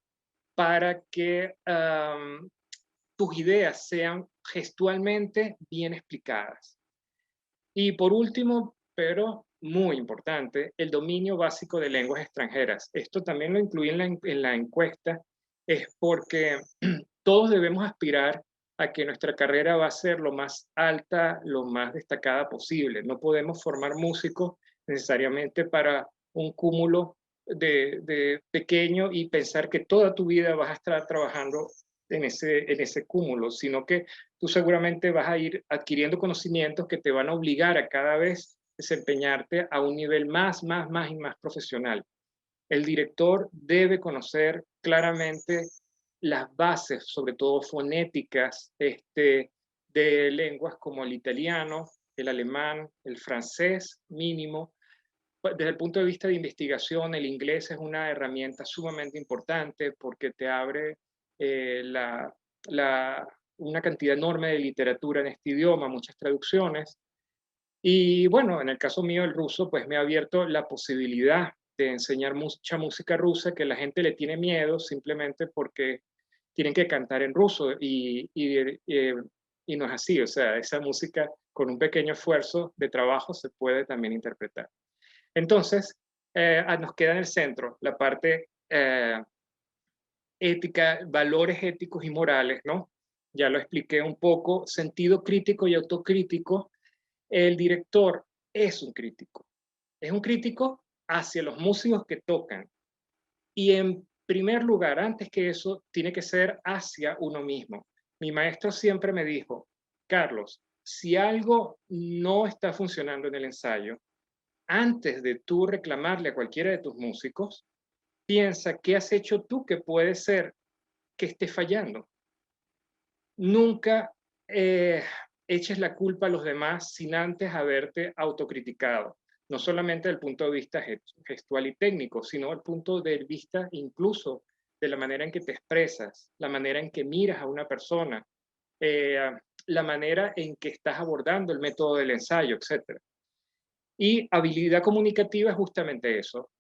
para que tus ideas sean gestualmente bien explicadas. Y por último, pero muy importante, el dominio básico de lenguas extranjeras. Esto también lo incluí en la encuesta, es porque todos debemos aspirar a que nuestra carrera va a ser lo más alta, lo más destacada posible. No podemos formar músicos necesariamente para un cúmulo de pequeño y pensar que toda tu vida vas a estar trabajando en ese cúmulo, sino que tú seguramente vas a ir adquiriendo conocimientos que te van a obligar a cada vez desempeñarte a un nivel más y más profesional. El director debe conocer claramente las bases, sobre todo fonéticas, de lenguas como el italiano, el alemán, el francés mínimo. Desde el punto de vista de investigación, el inglés es una herramienta sumamente importante porque te abre una cantidad enorme de literatura en este idioma, muchas traducciones. Y bueno, en el caso mío, el ruso, pues me ha abierto la posibilidad de enseñar mucha música rusa que la gente le tiene miedo simplemente porque tienen que cantar en ruso y no es así. O sea, esa música con un pequeño esfuerzo de trabajo se puede también interpretar. Entonces, nos queda en el centro la parte ética, valores éticos y morales, ¿no? Ya lo expliqué un poco, sentido crítico y autocrítico. El director es un crítico hacia los músicos que tocan. Y en primer lugar, antes que eso, tiene que ser hacia uno mismo. Mi maestro siempre me dijo, Carlos, si algo no está funcionando en el ensayo, antes de tú reclamarle a cualquiera de tus músicos, piensa qué has hecho tú que puede ser que esté fallando. Nunca eches la culpa a los demás sin antes haberte autocriticado, no solamente desde el punto de vista gestual y técnico, sino desde el punto de vista incluso de la manera en que te expresas, la manera en que miras a una persona, la manera en que estás abordando el método del ensayo, etc. Y habilidad comunicativa es justamente eso.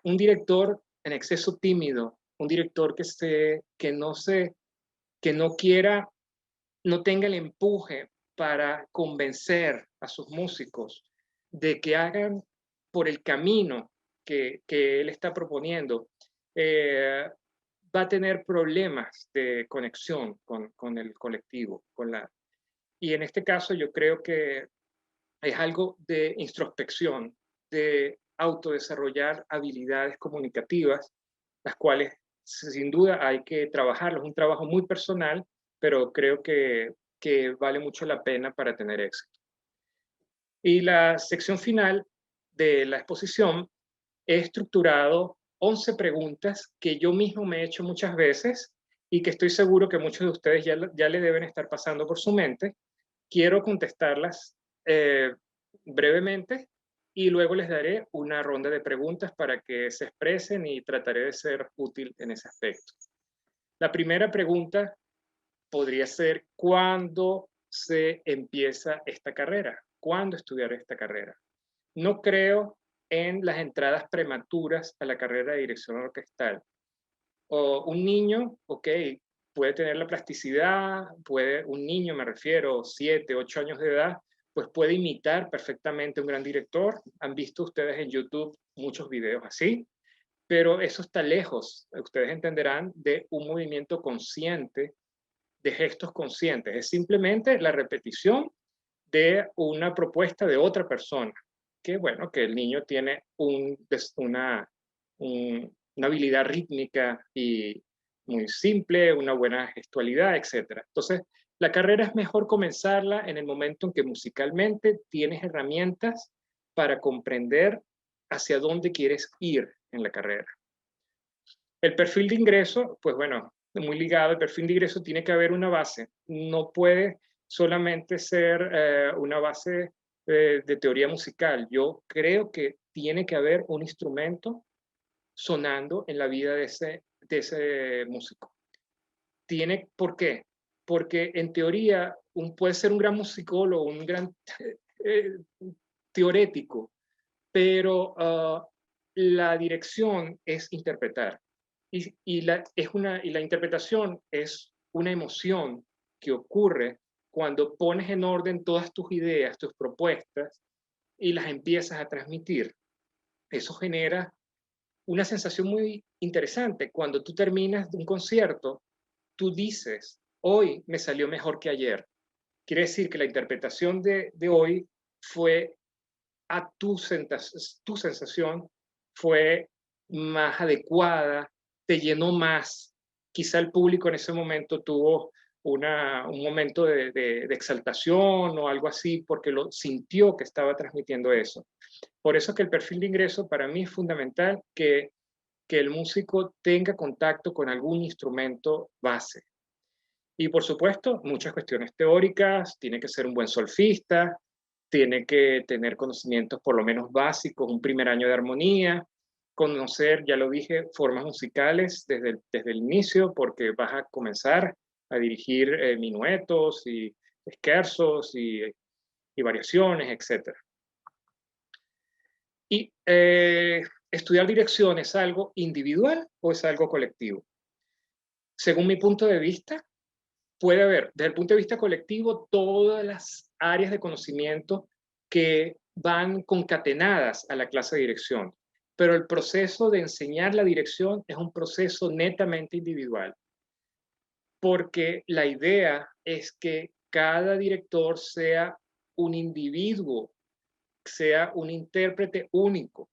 Un director en exceso tímido, un director que no quiera, no tenga el empuje para convencer a sus músicos de que hagan por el camino que él está proponiendo, va a tener problemas de conexión con el colectivo. Y en este caso yo creo que es algo de introspección, de autodesarrollar habilidades comunicativas, las cuales sin duda hay que trabajarlo. Es un trabajo muy personal, pero creo que vale mucho la pena para tener éxito. Y la sección final de la exposición he estructurado 11 preguntas que yo mismo me he hecho muchas veces y que estoy seguro que muchos de ustedes ya le deben estar pasando por su mente. Quiero contestarlas brevemente y luego les daré una ronda de preguntas para que se expresen y trataré de ser útil en ese aspecto. La primera pregunta podría ser: ¿cuándo se empieza esta carrera? ¿Cuándo estudiar esta carrera? No creo en las entradas prematuras a la carrera de dirección orquestal. O un niño, ok, puede tener la plasticidad, un niño, me refiero, 7, 8 años de edad, pues puede imitar perfectamente a un gran director. Han visto ustedes en YouTube muchos videos así, pero eso está lejos, ustedes entenderán, de un movimiento consciente, de gestos conscientes. Es simplemente la repetición de una propuesta de otra persona. Que bueno, que el niño tiene una habilidad rítmica y muy simple, una buena gestualidad, etc. Entonces, la carrera es mejor comenzarla en el momento en que musicalmente tienes herramientas para comprender hacia dónde quieres ir en la carrera. El perfil de ingreso, pues bueno, muy ligado, el perfil de ingreso tiene que haber una base. No puede solamente ser una base de teoría musical. Yo creo que tiene que haber un instrumento sonando en la vida de ese músico. ¿Por qué? Porque en teoría puede ser un gran musicólogo, un gran teorético, pero la dirección es interpretar. Y la interpretación es una emoción que ocurre cuando pones en orden todas tus ideas, tus propuestas, y las empiezas a transmitir. Eso genera una sensación muy interesante. Cuando tú terminas de un concierto, tú dices: hoy me salió mejor que ayer. Quiere decir que la interpretación de hoy fue a tu sensación, fue más adecuada, te llenó más. Quizá el público en ese momento tuvo un momento de exaltación o algo así, porque lo sintió que estaba transmitiendo eso. Por eso es que el perfil de ingreso para mí es fundamental, que el músico tenga contacto con algún instrumento base. Y por supuesto, muchas cuestiones teóricas, tiene que ser un buen solfista, tiene que tener conocimientos por lo menos básicos, un primer año de armonía, conocer, ya lo dije, formas musicales desde el inicio, porque vas a comenzar a dirigir minuetos y scherzos y variaciones, etc. Y ¿estudiar dirección es algo individual o es algo colectivo? Según mi punto de vista, puede haber, desde el punto de vista colectivo, todas las áreas de conocimiento que van concatenadas a la clase de dirección, pero el proceso de enseñar la dirección es un proceso netamente individual, porque la idea es que cada director sea un individuo, sea un intérprete único.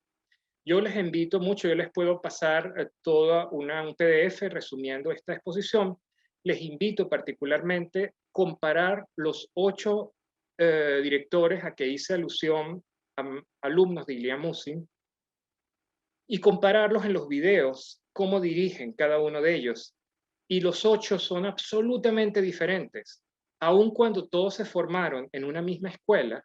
Yo les invito mucho, yo les puedo pasar un PDF resumiendo esta exposición. Les invito particularmente a comparar los 8 directores a que hice alusión, alumnos de Ilya Musin, y compararlos en los videos, cómo dirigen cada uno de ellos. Y los 8 son absolutamente diferentes. Aun cuando todos se formaron en una misma escuela,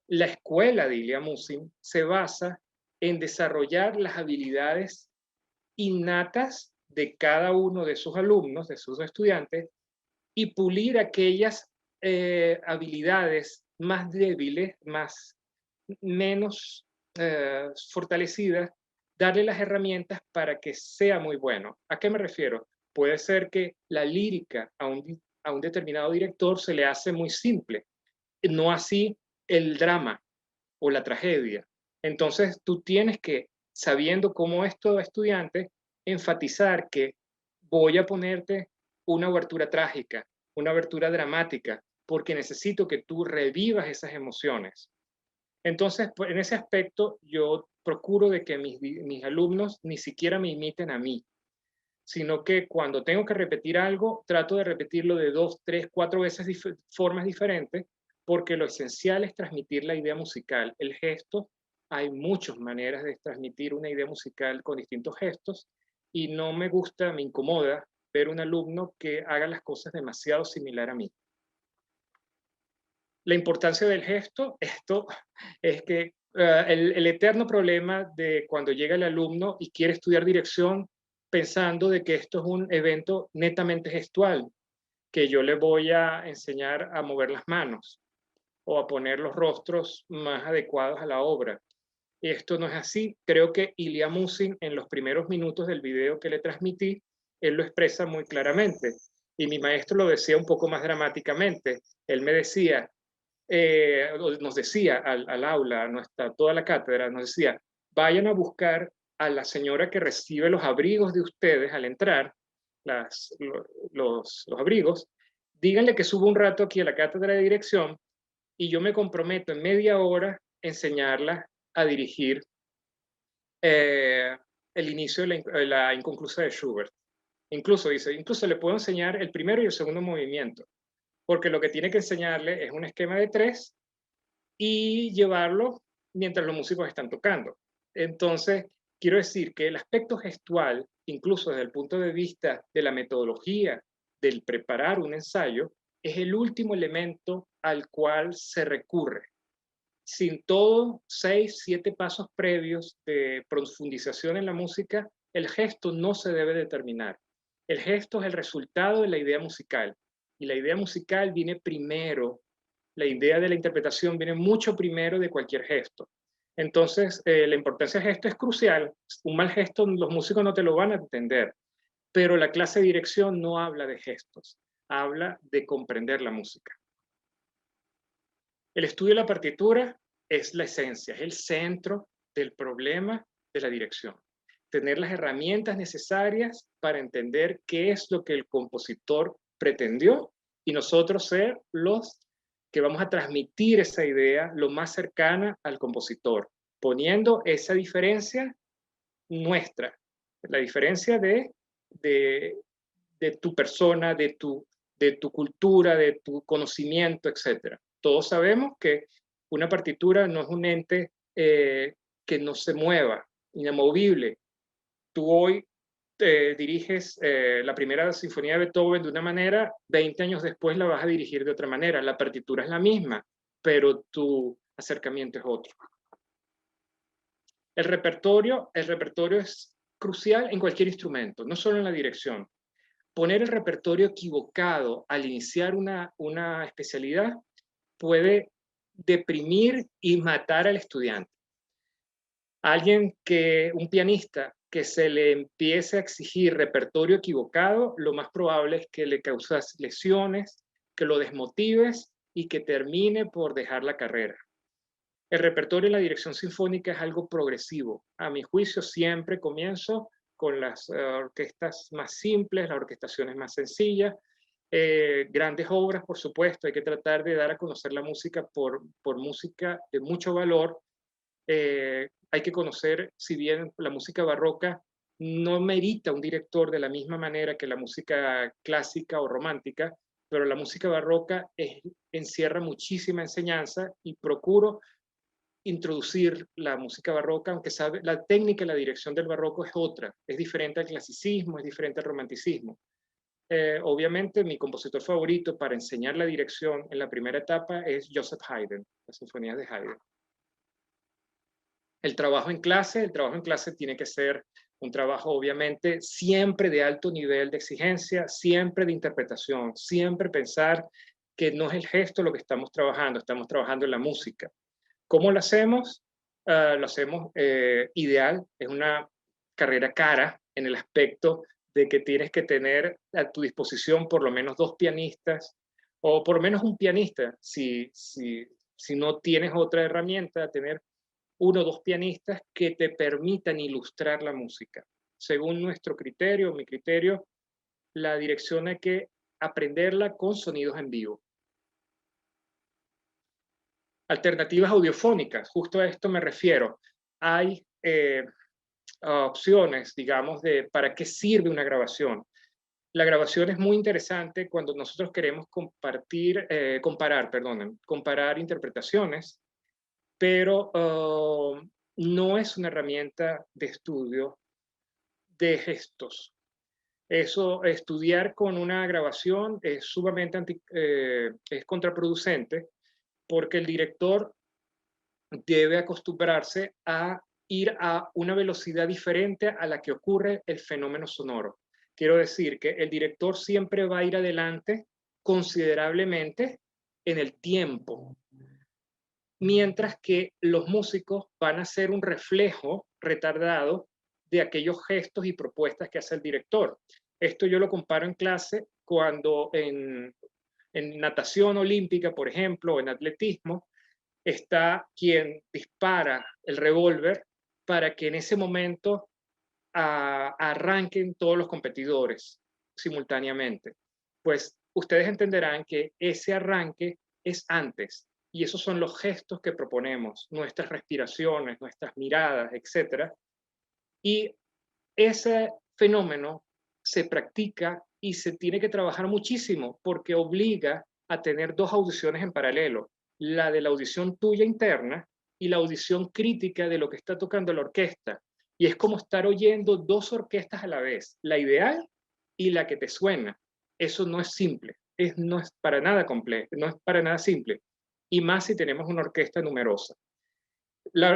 la escuela de Ilya Musin se basa en desarrollar las habilidades innatas de cada uno de sus alumnos, de sus estudiantes, y pulir aquellas habilidades más débiles, menos fortalecidas, darle las herramientas para que sea muy bueno. ¿A qué me refiero? Puede ser que la lírica a un determinado director se le hace muy simple, no así el drama o la tragedia. Entonces tú tienes que, sabiendo cómo es todo estudiante, enfatizar que voy a ponerte una abertura trágica, una abertura dramática, porque necesito que tú revivas esas emociones. Entonces, pues, en ese aspecto, yo procuro de que mis alumnos ni siquiera me imiten a mí. sino que cuando tengo que repetir algo, trato de repetirlo de 2, 3, 4 veces formas diferentes, porque lo esencial es transmitir la idea musical. El gesto, hay muchas maneras de transmitir una idea musical con distintos gestos, y no me gusta, me incomoda ver un alumno que haga las cosas demasiado similar a mí. La importancia del gesto, esto es que el eterno problema de cuando llega el alumno y quiere estudiar dirección pensando de que esto es un evento netamente gestual, que yo le voy a enseñar a mover las manos o a poner los rostros más adecuados a la obra. Y esto no es así. Creo que Ilya Musin, en los primeros minutos del video que le transmití, él lo expresa muy claramente. Y mi maestro lo decía un poco más dramáticamente. Él me decía, nos decía al aula, toda la cátedra, nos decía, vayan a buscar a la señora que recibe los abrigos de ustedes al entrar, los abrigos, díganle que suba un rato aquí a la cátedra de dirección y yo me comprometo en media hora enseñarla a dirigir el inicio de la inconclusa de Schubert. Incluso dice, incluso le puedo enseñar el primero y el segundo movimiento, porque lo que tiene que enseñarle es un esquema de 3 y llevarlo mientras los músicos están tocando. Entonces, quiero decir que el aspecto gestual, incluso desde el punto de vista de la metodología del preparar un ensayo, es el último elemento al cual se recurre. Sin todos 6, 7 pasos previos de profundización en la música, el gesto no se debe determinar. El gesto es el resultado de la idea musical, y la idea musical viene primero, la idea de la interpretación viene mucho primero de cualquier gesto. Entonces, la importancia del gesto es crucial. Un mal gesto los músicos no te lo van a entender, pero la clase de dirección no habla de gestos, habla de comprender la música. El estudio de la partitura es la esencia, es el centro del problema de la dirección. Tener las herramientas necesarias para entender qué es lo que el compositor pretendió y nosotros ser los que vamos a transmitir esa idea lo más cercana al compositor, poniendo esa diferencia nuestra, la diferencia de tu persona, de tu cultura, de tu conocimiento, etc. Todos sabemos que una partitura no es un ente que no se mueva, inamovible. Tú hoy diriges la primera sinfonía de Beethoven de una manera, 20 años después la vas a dirigir de otra manera. La partitura es la misma, pero tu acercamiento es otro. El repertorio es crucial en cualquier instrumento, no solo en la dirección. Poner el repertorio equivocado al iniciar una especialidad puede deprimir y matar al estudiante. Un pianista que se le empiece a exigir repertorio equivocado, lo más probable es que le causas lesiones, que lo desmotives y que termine por dejar la carrera. El repertorio en la dirección sinfónica es algo progresivo. A mi juicio, siempre comienzo con las orquestas más simples, las orquestaciones más sencillas, grandes obras, por supuesto. Hay que tratar de dar a conocer la música por música de mucho valor. Hay que conocer, si bien la música barroca no merita un director de la misma manera que la música clásica o romántica, pero la música barroca encierra muchísima enseñanza y procuro introducir la música barroca, aunque la técnica y la dirección del barroco es otra, es diferente al clasicismo, es diferente al romanticismo. Obviamente mi compositor favorito para enseñar la dirección en la primera etapa es Joseph Haydn, las sinfonías de Haydn. El trabajo en clase tiene que ser un trabajo obviamente siempre de alto nivel de exigencia, siempre de interpretación, siempre pensar que no es el gesto lo que estamos trabajando en la música. ¿Cómo lo hacemos? Lo hacemos ideal, es una carrera cara en el aspecto de que tienes que tener a tu disposición por lo menos 2 pianistas, o por lo menos un pianista, si no tienes otra herramienta, tener 1 o 2 pianistas que te permitan ilustrar la música. Según nuestro criterio, mi criterio, la dirección hay que aprenderla con sonidos en vivo. Alternativas audiofónicas, justo a esto me refiero. Hay opciones, digamos, de para qué sirve una grabación. La grabación es muy interesante cuando nosotros queremos comparar interpretaciones, pero no es una herramienta de estudio de gestos. Eso, estudiar con una grabación es sumamente es contraproducente, porque el director debe acostumbrarse a ir a una velocidad diferente a la que ocurre el fenómeno sonoro. Quiero decir que el director siempre va a ir adelante considerablemente en el tiempo, mientras que los músicos van a ser un reflejo retardado de aquellos gestos y propuestas que hace el director. Esto yo lo comparo en clase cuando en natación olímpica, por ejemplo, o en atletismo, está quien dispara el revólver para que en ese momento arranquen todos los competidores simultáneamente. Pues ustedes entenderán que ese arranque es antes, y esos son los gestos que proponemos, nuestras respiraciones, nuestras miradas, etc. Y ese fenómeno se practica y se tiene que trabajar muchísimo porque obliga a tener dos audiciones en paralelo, la de la audición tuya interna y la audición crítica de lo que está tocando la orquesta. Y es como estar oyendo dos orquestas a la vez, la ideal y la que te suena. Eso no es simple, no es para nada complejo, no es para nada simple. Y más si tenemos una orquesta numerosa.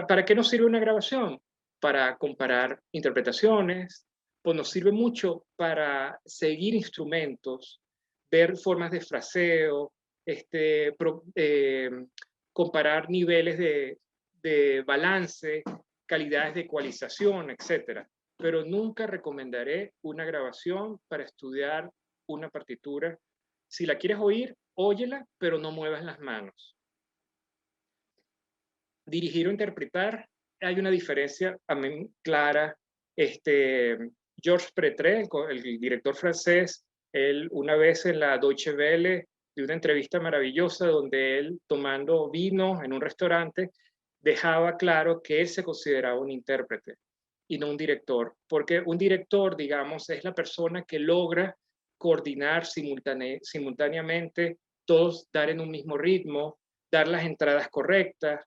¿Para qué nos sirve una grabación? Para comparar interpretaciones, pues nos sirve mucho para seguir instrumentos, ver formas de fraseo, comparar niveles de balance, calidades de ecualización, etc. Pero nunca recomendaré una grabación para estudiar una partitura. Si la quieres oír, óyela, pero no muevas las manos. Dirigir o interpretar, hay una diferencia a mí clara. Georges Prétré, el director francés, él una vez en la Deutsche Welle, de una entrevista maravillosa donde él, tomando vino en un restaurante, dejaba claro que él se consideraba un intérprete y no un director, porque un director, digamos, es la persona que logra coordinar simultáneamente, todos dar en un mismo ritmo, dar las entradas correctas,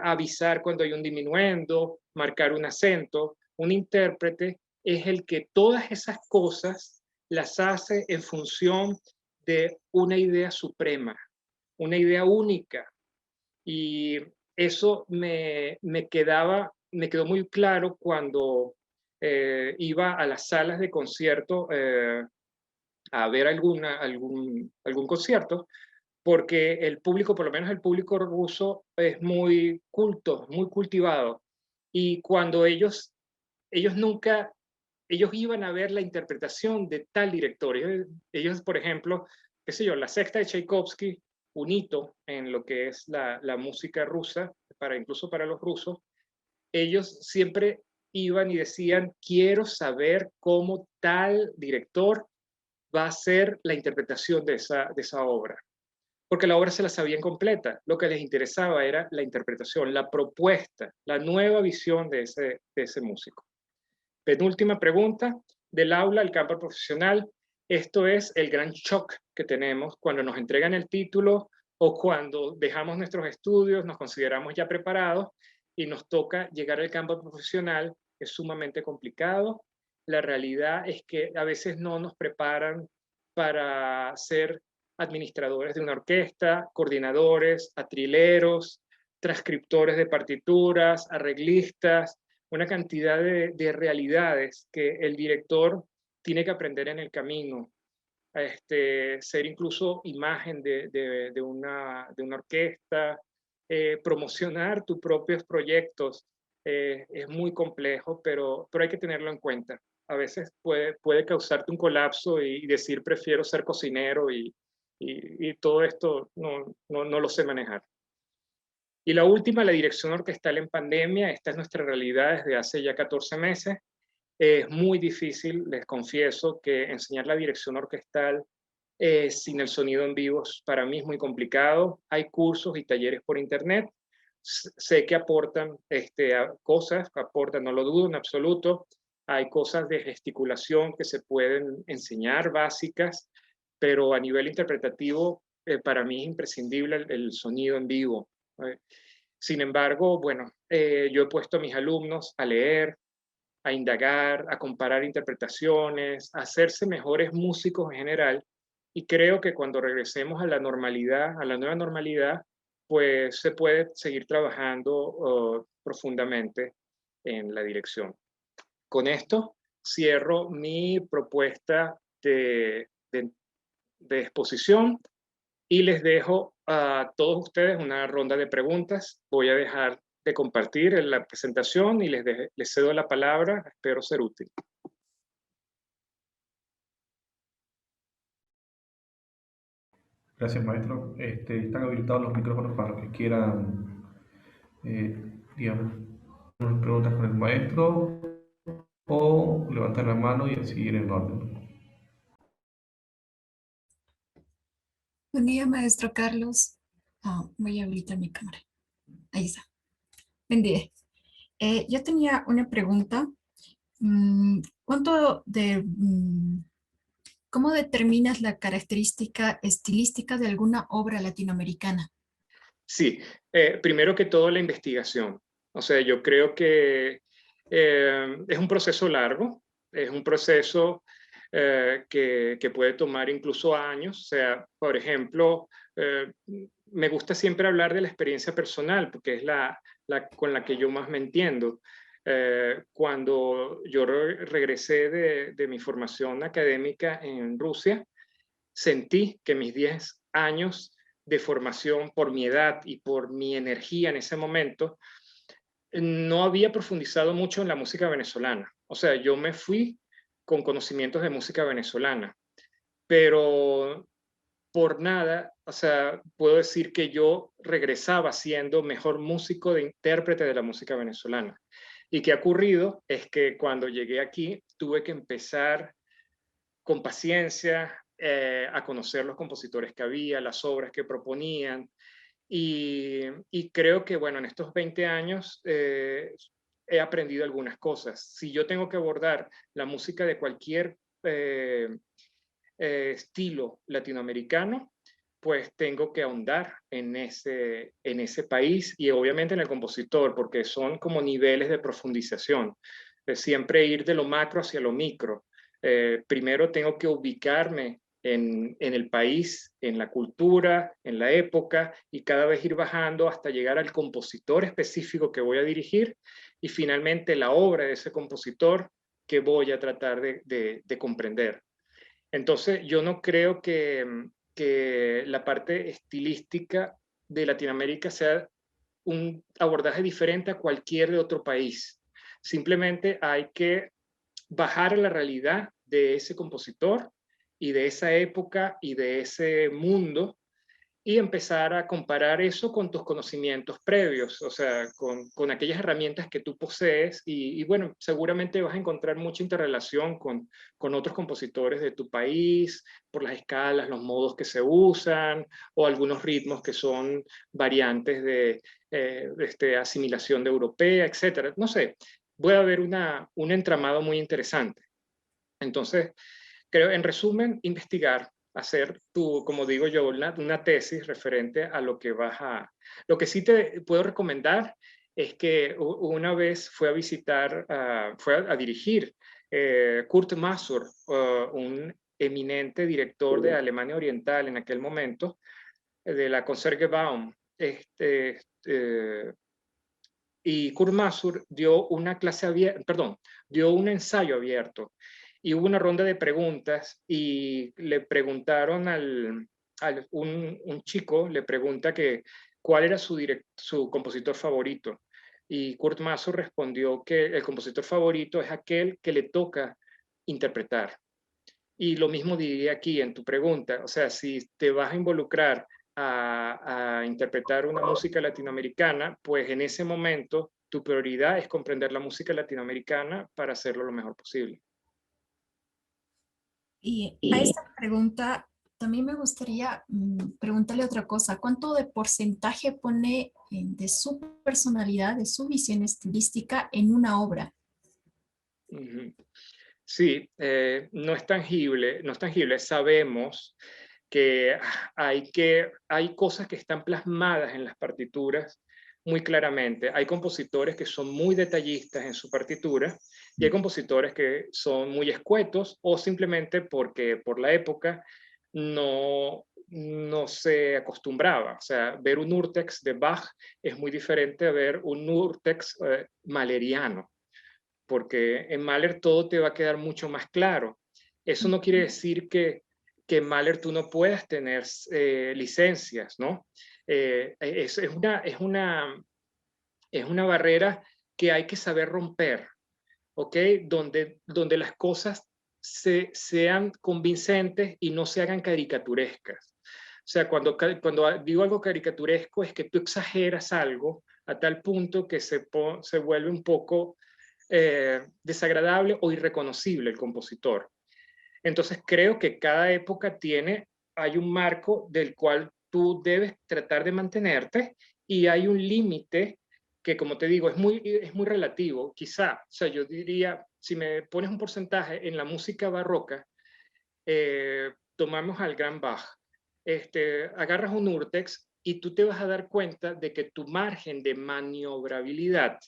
avisar cuando hay un diminuendo, marcar un acento. Un intérprete es el que todas esas cosas las hace en función de una idea suprema, una idea única. Y eso me quedó muy claro cuando iba a las salas de concierto a ver algún concierto, porque el público, por lo menos el público ruso, es muy culto, muy cultivado. Y cuando ellos iban a ver la interpretación de tal director. Ellos, por ejemplo, qué sé yo, la sexta de Tchaikovsky, un hito en lo que es la música rusa, incluso para los rusos, ellos siempre iban y decían, quiero saber cómo tal director va a hacer la interpretación de esa obra. Porque la obra se la sabían completa. Lo que les interesaba era la interpretación, la propuesta, la nueva visión de ese músico. Penúltima pregunta, del aula al campo profesional. Esto es el gran shock que tenemos cuando nos entregan el título o cuando dejamos nuestros estudios, nos consideramos ya preparados y nos toca llegar al campo profesional. Es sumamente complicado. La realidad es que a veces no nos preparan para ser administradores de una orquesta, coordinadores, atrileros, transcriptores de partituras, arreglistas, una cantidad de realidades que el director tiene que aprender en el camino. Ser incluso imagen de una orquesta, promocionar tus propios proyectos, es muy complejo, pero hay que tenerlo en cuenta. A veces puede causarte un colapso y decir prefiero ser cocinero y todo esto no lo sé manejar. Y la última, la dirección orquestal en pandemia. Esta es nuestra realidad desde hace ya 14 meses. Es muy difícil, les confieso, que enseñar la dirección orquestal sin el sonido en vivo para mí es muy complicado. Hay cursos y talleres por internet, sé que aportan cosas, aportan, no lo dudo en absoluto. Hay cosas de gesticulación que se pueden enseñar básicas, pero a nivel interpretativo, para mí es imprescindible el sonido en vivo. Sin embargo, bueno, yo he puesto a mis alumnos a leer, a indagar, a comparar interpretaciones, a hacerse mejores músicos en general, y creo que cuando regresemos a la normalidad, a la nueva normalidad, pues se puede seguir trabajando profundamente en la dirección. Con esto cierro mi propuesta de exposición y les dejo a todos ustedes una ronda de preguntas. Voy a dejar de compartir en la presentación y les cedo la palabra. Espero ser útil. Gracias, maestro. Están habilitados los micrófonos para los que quieran, digamos, unas preguntas con el maestro o levantar la mano y seguir en orden. Buen día, maestro Carlos. Voy a habilitar mi cámara. Ahí está. Buen día. Yo tenía una pregunta. ¿Cómo determinas la característica estilística de alguna obra latinoamericana? Sí, primero que todo la investigación. O sea, yo creo que es un proceso largo, es un proceso que puede tomar incluso años. O sea, por ejemplo, me gusta siempre hablar de la experiencia personal, porque es con la que yo más me entiendo. Cuando yo regresé de mi formación académica en Rusia, sentí que mis 10 años de formación, por mi edad y por mi energía en ese momento, no había profundizado mucho en la música venezolana. O sea, yo me fui con conocimientos de música venezolana, pero por nada, o sea, puedo decir que yo regresaba siendo mejor músico de intérprete de la música venezolana. Y qué ha ocurrido es que cuando llegué aquí tuve que empezar con paciencia a conocer los compositores que había, las obras que proponían. Y creo que, bueno, en estos 20 años he aprendido algunas cosas. Si yo tengo que abordar la música de cualquier estilo latinoamericano, pues tengo que ahondar en ese país y obviamente en el compositor, porque son como niveles de profundización. Siempre ir de lo macro hacia lo micro. Primero tengo que ubicarme en el país, en la cultura, en la época, y cada vez ir bajando hasta llegar al compositor específico que voy a dirigir y finalmente la obra de ese compositor que voy a tratar de comprender. Entonces, yo no creo que la parte estilística de Latinoamérica sea un abordaje diferente a cualquier de otro país. Simplemente hay que bajar a la realidad de ese compositor y de esa época y de ese mundo y empezar a comparar eso con tus conocimientos previos, o sea, con aquellas herramientas que tú posees y bueno, seguramente vas a encontrar mucha interrelación con otros compositores de tu país, por las escalas, los modos que se usan o algunos ritmos que son variantes de asimilación de europea, etcétera. No sé, puede haber un entramado muy interesante. Entonces, creo, en resumen, investigar, hacer como digo yo, una tesis referente a lo que vas a... Lo que sí te puedo recomendar es que una vez fue a visitar, fue a dirigir Kurt Masur, un eminente director de Alemania Oriental en aquel momento, de la Concertgebouw. Y Kurt Masur dio una clase abierta, perdón, dio un ensayo abierto y hubo una ronda de preguntas y le preguntaron un chico, le pregunta que cuál era su compositor favorito y Kurt Masur respondió que el compositor favorito es aquel que le toca interpretar. Y lo mismo diría aquí en tu pregunta, o sea, si te vas a involucrar a interpretar una música latinoamericana, pues en ese momento tu prioridad es comprender la música latinoamericana para hacerlo lo mejor posible. Y a esta pregunta también me gustaría preguntarle otra cosa. ¿Cuánto de porcentaje pone de su personalidad, de su visión estilística en una obra. Sí, no es tangible, no es tangible. Sabemos que hay cosas que están plasmadas en las partituras muy claramente. Hay compositores que son muy detallistas en su partitura y hay compositores que son muy escuetos o simplemente porque por la época no se acostumbraba. O sea, ver un Urtext de Bach es muy diferente a ver un Urtext mahleriano, porque en Mahler todo te va a quedar mucho más claro. Eso no quiere decir que en Mahler tú no puedas tener licencias, ¿no? Es una barrera que hay que saber romper, ¿ok? Donde las cosas sean convincentes y no se hagan caricaturescas. O sea, cuando digo algo caricaturesco es que tú exageras algo a tal punto que se vuelve un poco desagradable o irreconocible el compositor. Entonces creo que cada época hay un marco del cual tú debes tratar de mantenerte y hay un límite que, como te digo, es muy relativo. Quizá, o sea, yo diría, si me pones un porcentaje en la música barroca, tomamos al gran Bach, agarras un Urtext y tú te vas a dar cuenta de que tu margen de maniobrabilidad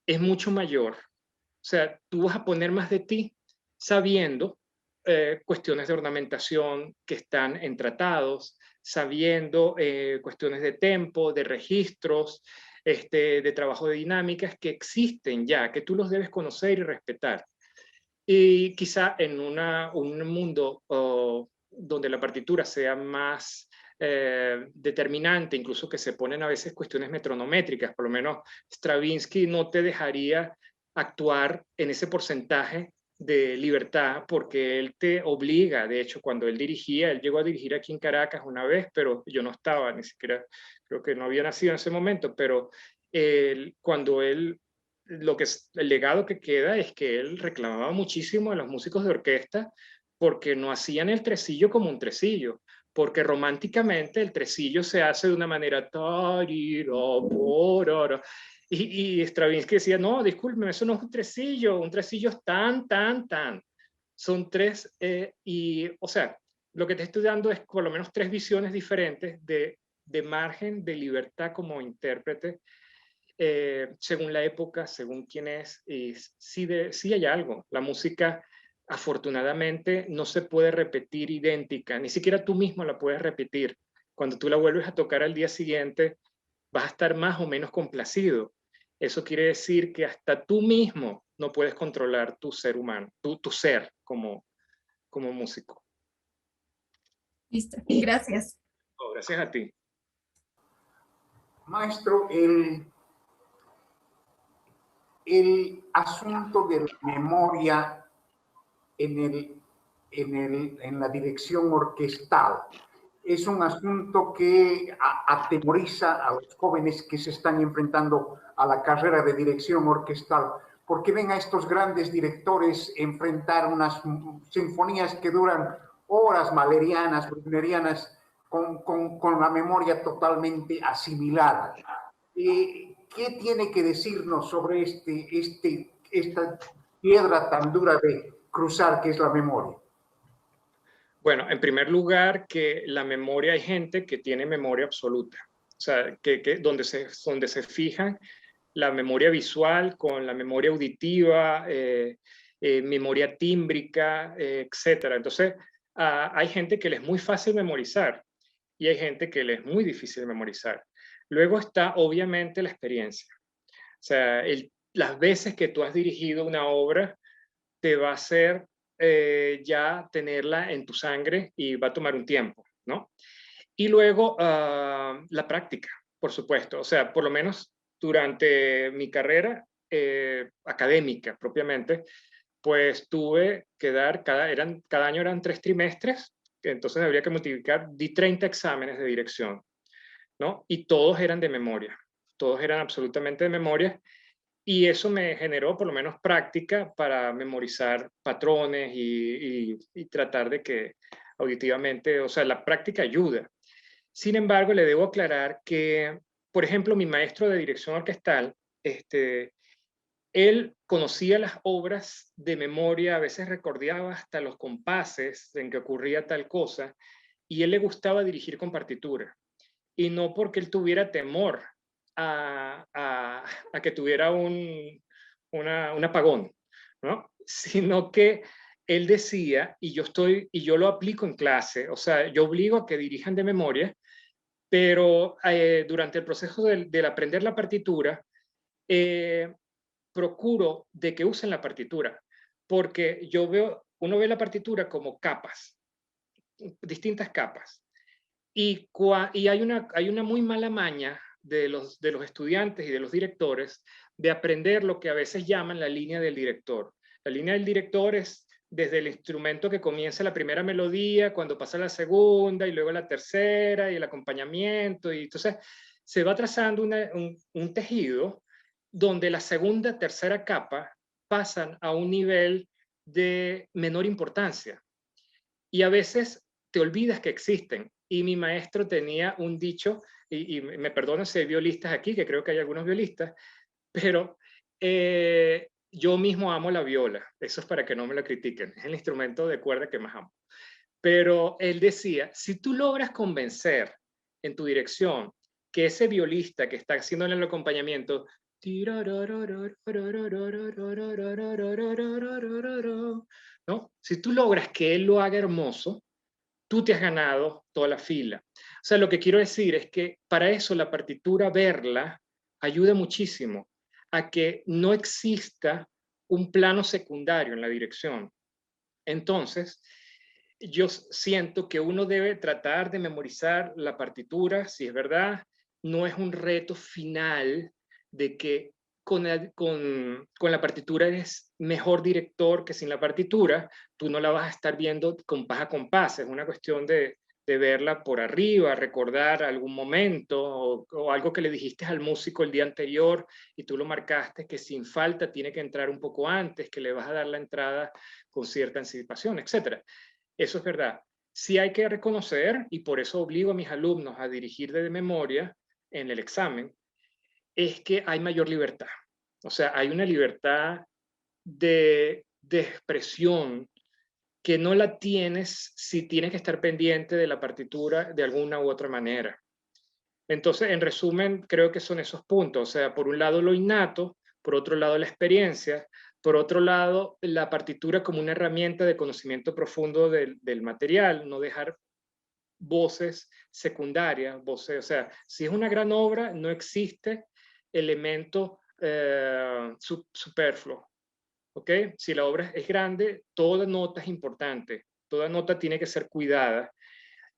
es mucho mayor. O sea, tú vas a poner más de ti sabiendo cuestiones de ornamentación que están en tratados, sabiendo cuestiones de tempo, de registros, de trabajo de dinámicas que existen ya, que tú los debes conocer y respetar. Y quizá en un mundo donde la partitura sea más determinante, incluso que se ponen a veces cuestiones metronométricas, por lo menos Stravinsky no te dejaría actuar en ese porcentaje de libertad porque él te obliga. De hecho, cuando él llegó a dirigir aquí en Caracas una vez, pero yo no estaba, ni siquiera, creo que no había nacido en ese momento, pero cuando él, el legado que queda es que él reclamaba muchísimo a los músicos de orquesta porque no hacían el tresillo como un tresillo, porque románticamente el tresillo se hace de una manera y Stravinsky decía, no, discúlpeme, eso no es un tresillo es tan, tan, tan. Son tres, o sea, lo que te estoy dando es por lo menos tres visiones diferentes de margen de libertad como intérprete, según la época, según quién es, y sí hay algo. La música, afortunadamente, no se puede repetir idéntica, ni siquiera tú mismo la puedes repetir. Cuando tú la vuelves a tocar al día siguiente, vas a estar más o menos complacido. Eso quiere decir que hasta tú mismo no puedes controlar tu ser humano, tu ser como músico. Listo, gracias. Oh, gracias a ti. Maestro, el asunto de la memoria en la dirección orquestal es un asunto que atemoriza a los jóvenes que se están enfrentando a la carrera de dirección orquestal, porque ven a estos grandes directores enfrentar unas sinfonías que duran horas, mahlerianas, brucknerianas, con la memoria totalmente asimilada. ¿Qué tiene que decirnos sobre esta piedra tan dura de cruzar que es la memoria? Bueno, en primer lugar, que la memoria, hay gente que tiene memoria absoluta, o sea, donde se fijan la memoria visual con la memoria auditiva, memoria tímbrica, etcétera. Entonces, hay gente que le es muy fácil memorizar y hay gente que le es muy difícil memorizar. Luego está, obviamente, la experiencia. O sea, las veces que tú has dirigido una obra te va a hacer ya tenerla en tu sangre y va a tomar un tiempo, ¿no? Y luego la práctica, por supuesto. O sea, por lo menos durante mi carrera académica propiamente, pues tuve que dar, cada año eran 3 trimestres, entonces habría que multiplicar, di 30 exámenes de dirección, ¿no? Y todos eran de memoria, todos eran absolutamente de memoria. Y eso me generó por lo menos práctica para memorizar patrones y tratar de que auditivamente, o sea, la práctica ayuda. Sin embargo, le debo aclarar que por ejemplo, mi maestro de dirección orquestal, él conocía las obras de memoria, a veces recordaba hasta los compases en que ocurría tal cosa, y él le gustaba dirigir con partitura. Y no porque él tuviera temor a que tuviera un apagón, ¿no? Sino que él decía, y yo lo aplico en clase, o sea, yo obligo a que dirijan de memoria, pero durante el proceso del aprender la partitura, procuro de que usen la partitura, porque uno ve la partitura como capas, distintas capas, y hay una muy mala maña de los estudiantes y de los directores de aprender lo que a veces llaman la línea del director. La línea del director es desde el instrumento que comienza la primera melodía, cuando pasa la segunda y luego la tercera y el acompañamiento, y entonces se va trazando un tejido donde la segunda, tercera capa pasan a un nivel de menor importancia. Y a veces te olvidas que existen. Y mi maestro tenía un dicho, y me perdonan si hay violistas aquí, que creo que hay algunos violistas, pero yo mismo amo la viola. Eso es para que no me la critiquen. Es el instrumento de cuerda que más amo. Pero él decía, si tú logras convencer en tu dirección que ese violista que está haciendo el acompañamiento, ¿no? Si tú logras que él lo haga hermoso, tú te has ganado toda la fila. O sea, lo que quiero decir es que para eso la partitura, verla, ayuda muchísimo a que no exista un plano secundario en la dirección. Entonces, yo siento que uno debe tratar de memorizar la partitura, si es verdad, no es un reto final de que con la partitura eres mejor director que sin la partitura, tú no la vas a estar viendo compás a compás, es una cuestión de verla por arriba, recordar algún momento o algo que le dijiste al músico el día anterior y tú lo marcaste que sin falta tiene que entrar un poco antes, que le vas a dar la entrada con cierta anticipación, etc. Eso es verdad. Sí hay que reconocer, y por eso obligo a mis alumnos a dirigir de memoria en el examen, es que hay mayor libertad. O sea, hay una libertad de expresión que no la tienes si tienes que estar pendiente de la partitura de alguna u otra manera. Entonces, en resumen, creo que son esos puntos. O sea, por un lado lo innato, por otro lado la experiencia, por otro lado la partitura como una herramienta de conocimiento profundo del material, no dejar voces secundarias, voces, o sea, si es una gran obra, no existe elemento superfluo, ¿ok? Si la obra es grande, toda nota es importante, toda nota tiene que ser cuidada.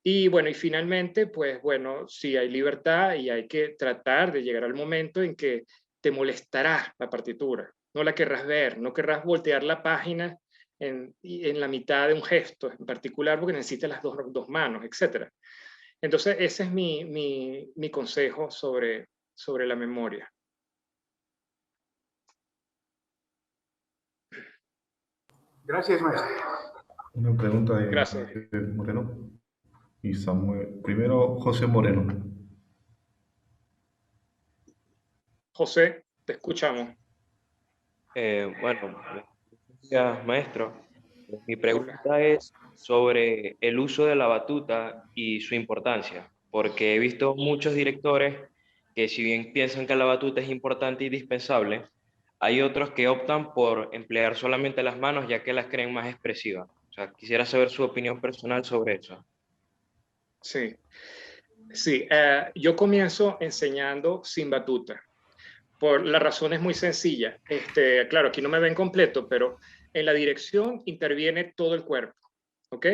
Y bueno, y finalmente, pues bueno, sí hay libertad y hay que tratar de llegar al momento en que te molestará la partitura, no la querrás ver, no querrás voltear la página en la mitad de un gesto en particular porque necesitas las dos manos, etc. Entonces, ese es mi consejo sobre la memoria. Gracias, maestro. Una pregunta de Gracias. Moreno y Samuel. Primero, José Moreno. José, te escuchamos. Bueno, gracias, maestro. Mi pregunta es sobre el uso de la batuta y su importancia, porque he visto muchos directores que si bien piensan que la batuta es importante y indispensable, hay otros que optan por emplear solamente las manos ya que las creen más expresivas. O sea, quisiera saber su opinión personal sobre eso. Sí, sí. Yo comienzo enseñando sin batuta. Por la razón es muy sencilla. Claro, aquí no me ven completo, pero en la dirección interviene todo el cuerpo, ¿ok?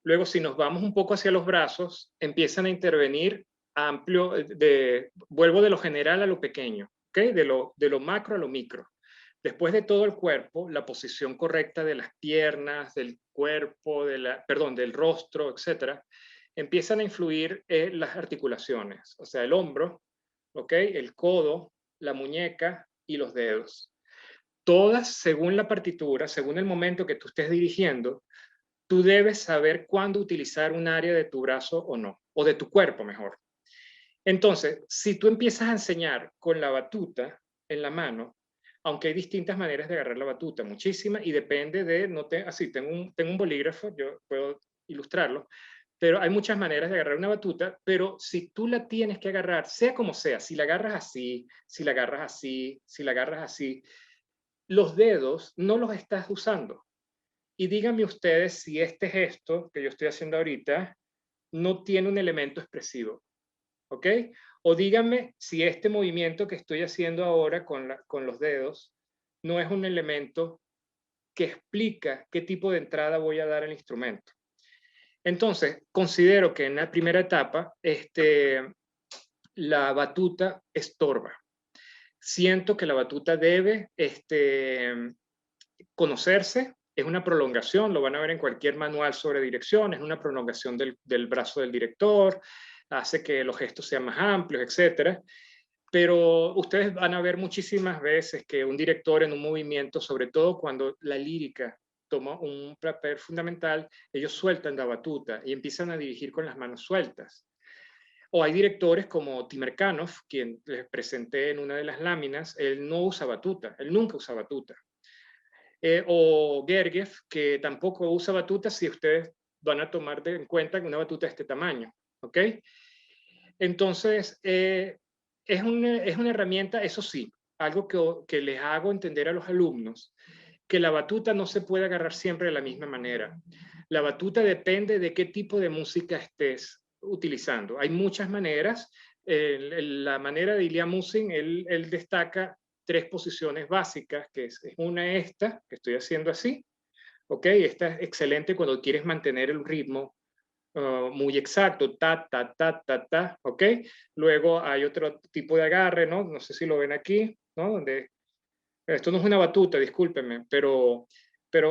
Luego, si nos vamos un poco hacia los brazos, empiezan a intervenir amplio, vuelvo de lo general a lo pequeño, ¿ok? De lo macro a lo micro. Después de todo el cuerpo, la posición correcta de las piernas, del cuerpo, del rostro, etcétera, empiezan a influir las articulaciones, o sea, el hombro, ¿ok? El codo, la muñeca y los dedos. Todas, según la partitura, según el momento que tú estés dirigiendo, tú debes saber cuándo utilizar un área de tu brazo o no, o de tu cuerpo mejor. Entonces, si tú empiezas a enseñar con la batuta en la mano, aunque hay distintas maneras de agarrar la batuta, muchísimas, y depende de, así, tengo un bolígrafo, yo puedo ilustrarlo, pero hay muchas maneras de agarrar una batuta, pero si tú la tienes que agarrar, sea como sea, si la agarras así, si la agarras así, si la agarras así, los dedos no los estás usando. Y díganme ustedes si este gesto que yo estoy haciendo ahorita no tiene un elemento expresivo, ¿ok? O díganme si este movimiento que estoy haciendo ahora con los dedos no es un elemento que explica qué tipo de entrada voy a dar al instrumento. Entonces, considero que en la primera etapa la batuta estorba. Siento que la batuta debe conocerse, es una prolongación, lo van a ver en cualquier manual sobre dirección, es una prolongación del brazo del director, hace que los gestos sean más amplios, etc. Pero ustedes van a ver muchísimas veces que un director en un movimiento, sobre todo cuando la lírica toma un papel fundamental, ellos sueltan la batuta y empiezan a dirigir con las manos sueltas. O hay directores como Timerkanov, quien les presenté en una de las láminas, él no usa batuta, él nunca usa batuta. O Gergiev, que tampoco usa batuta, si ustedes van a tomar en cuenta que una batuta de este tamaño, ¿ok? Entonces, es una herramienta, eso sí, algo que les hago entender a los alumnos, que la batuta no se puede agarrar siempre de la misma manera. La batuta depende de qué tipo de música estés utilizando. Hay muchas maneras. La manera de Ilya Musin, él destaca 3 posiciones básicas, que es una esta, que estoy haciendo así, ¿ok? Esta es excelente cuando quieres mantener el ritmo muy exacto, ta, ta, ta, ta, ta, ¿ok? Luego hay otro tipo de agarre, ¿no? No sé si lo ven aquí, ¿no? Donde esto no es una batuta, discúlpenme, pero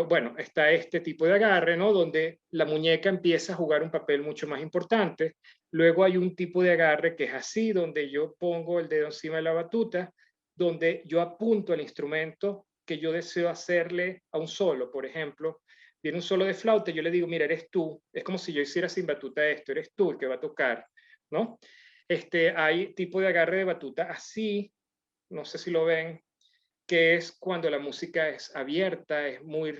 bueno, está este tipo de agarre, ¿no? Donde la muñeca empieza a jugar un papel mucho más importante. Luego hay un tipo de agarre que es así, donde yo pongo el dedo encima de la batuta, donde yo apunto al instrumento que yo deseo hacerle a un solo. Por ejemplo, viene un solo de flauta, yo le digo, mira, eres tú. Es como si yo hiciera sin batuta esto, eres tú el que va a tocar, ¿no? Hay tipo de agarre de batuta así, no sé si lo ven, que es cuando la música es abierta, es muy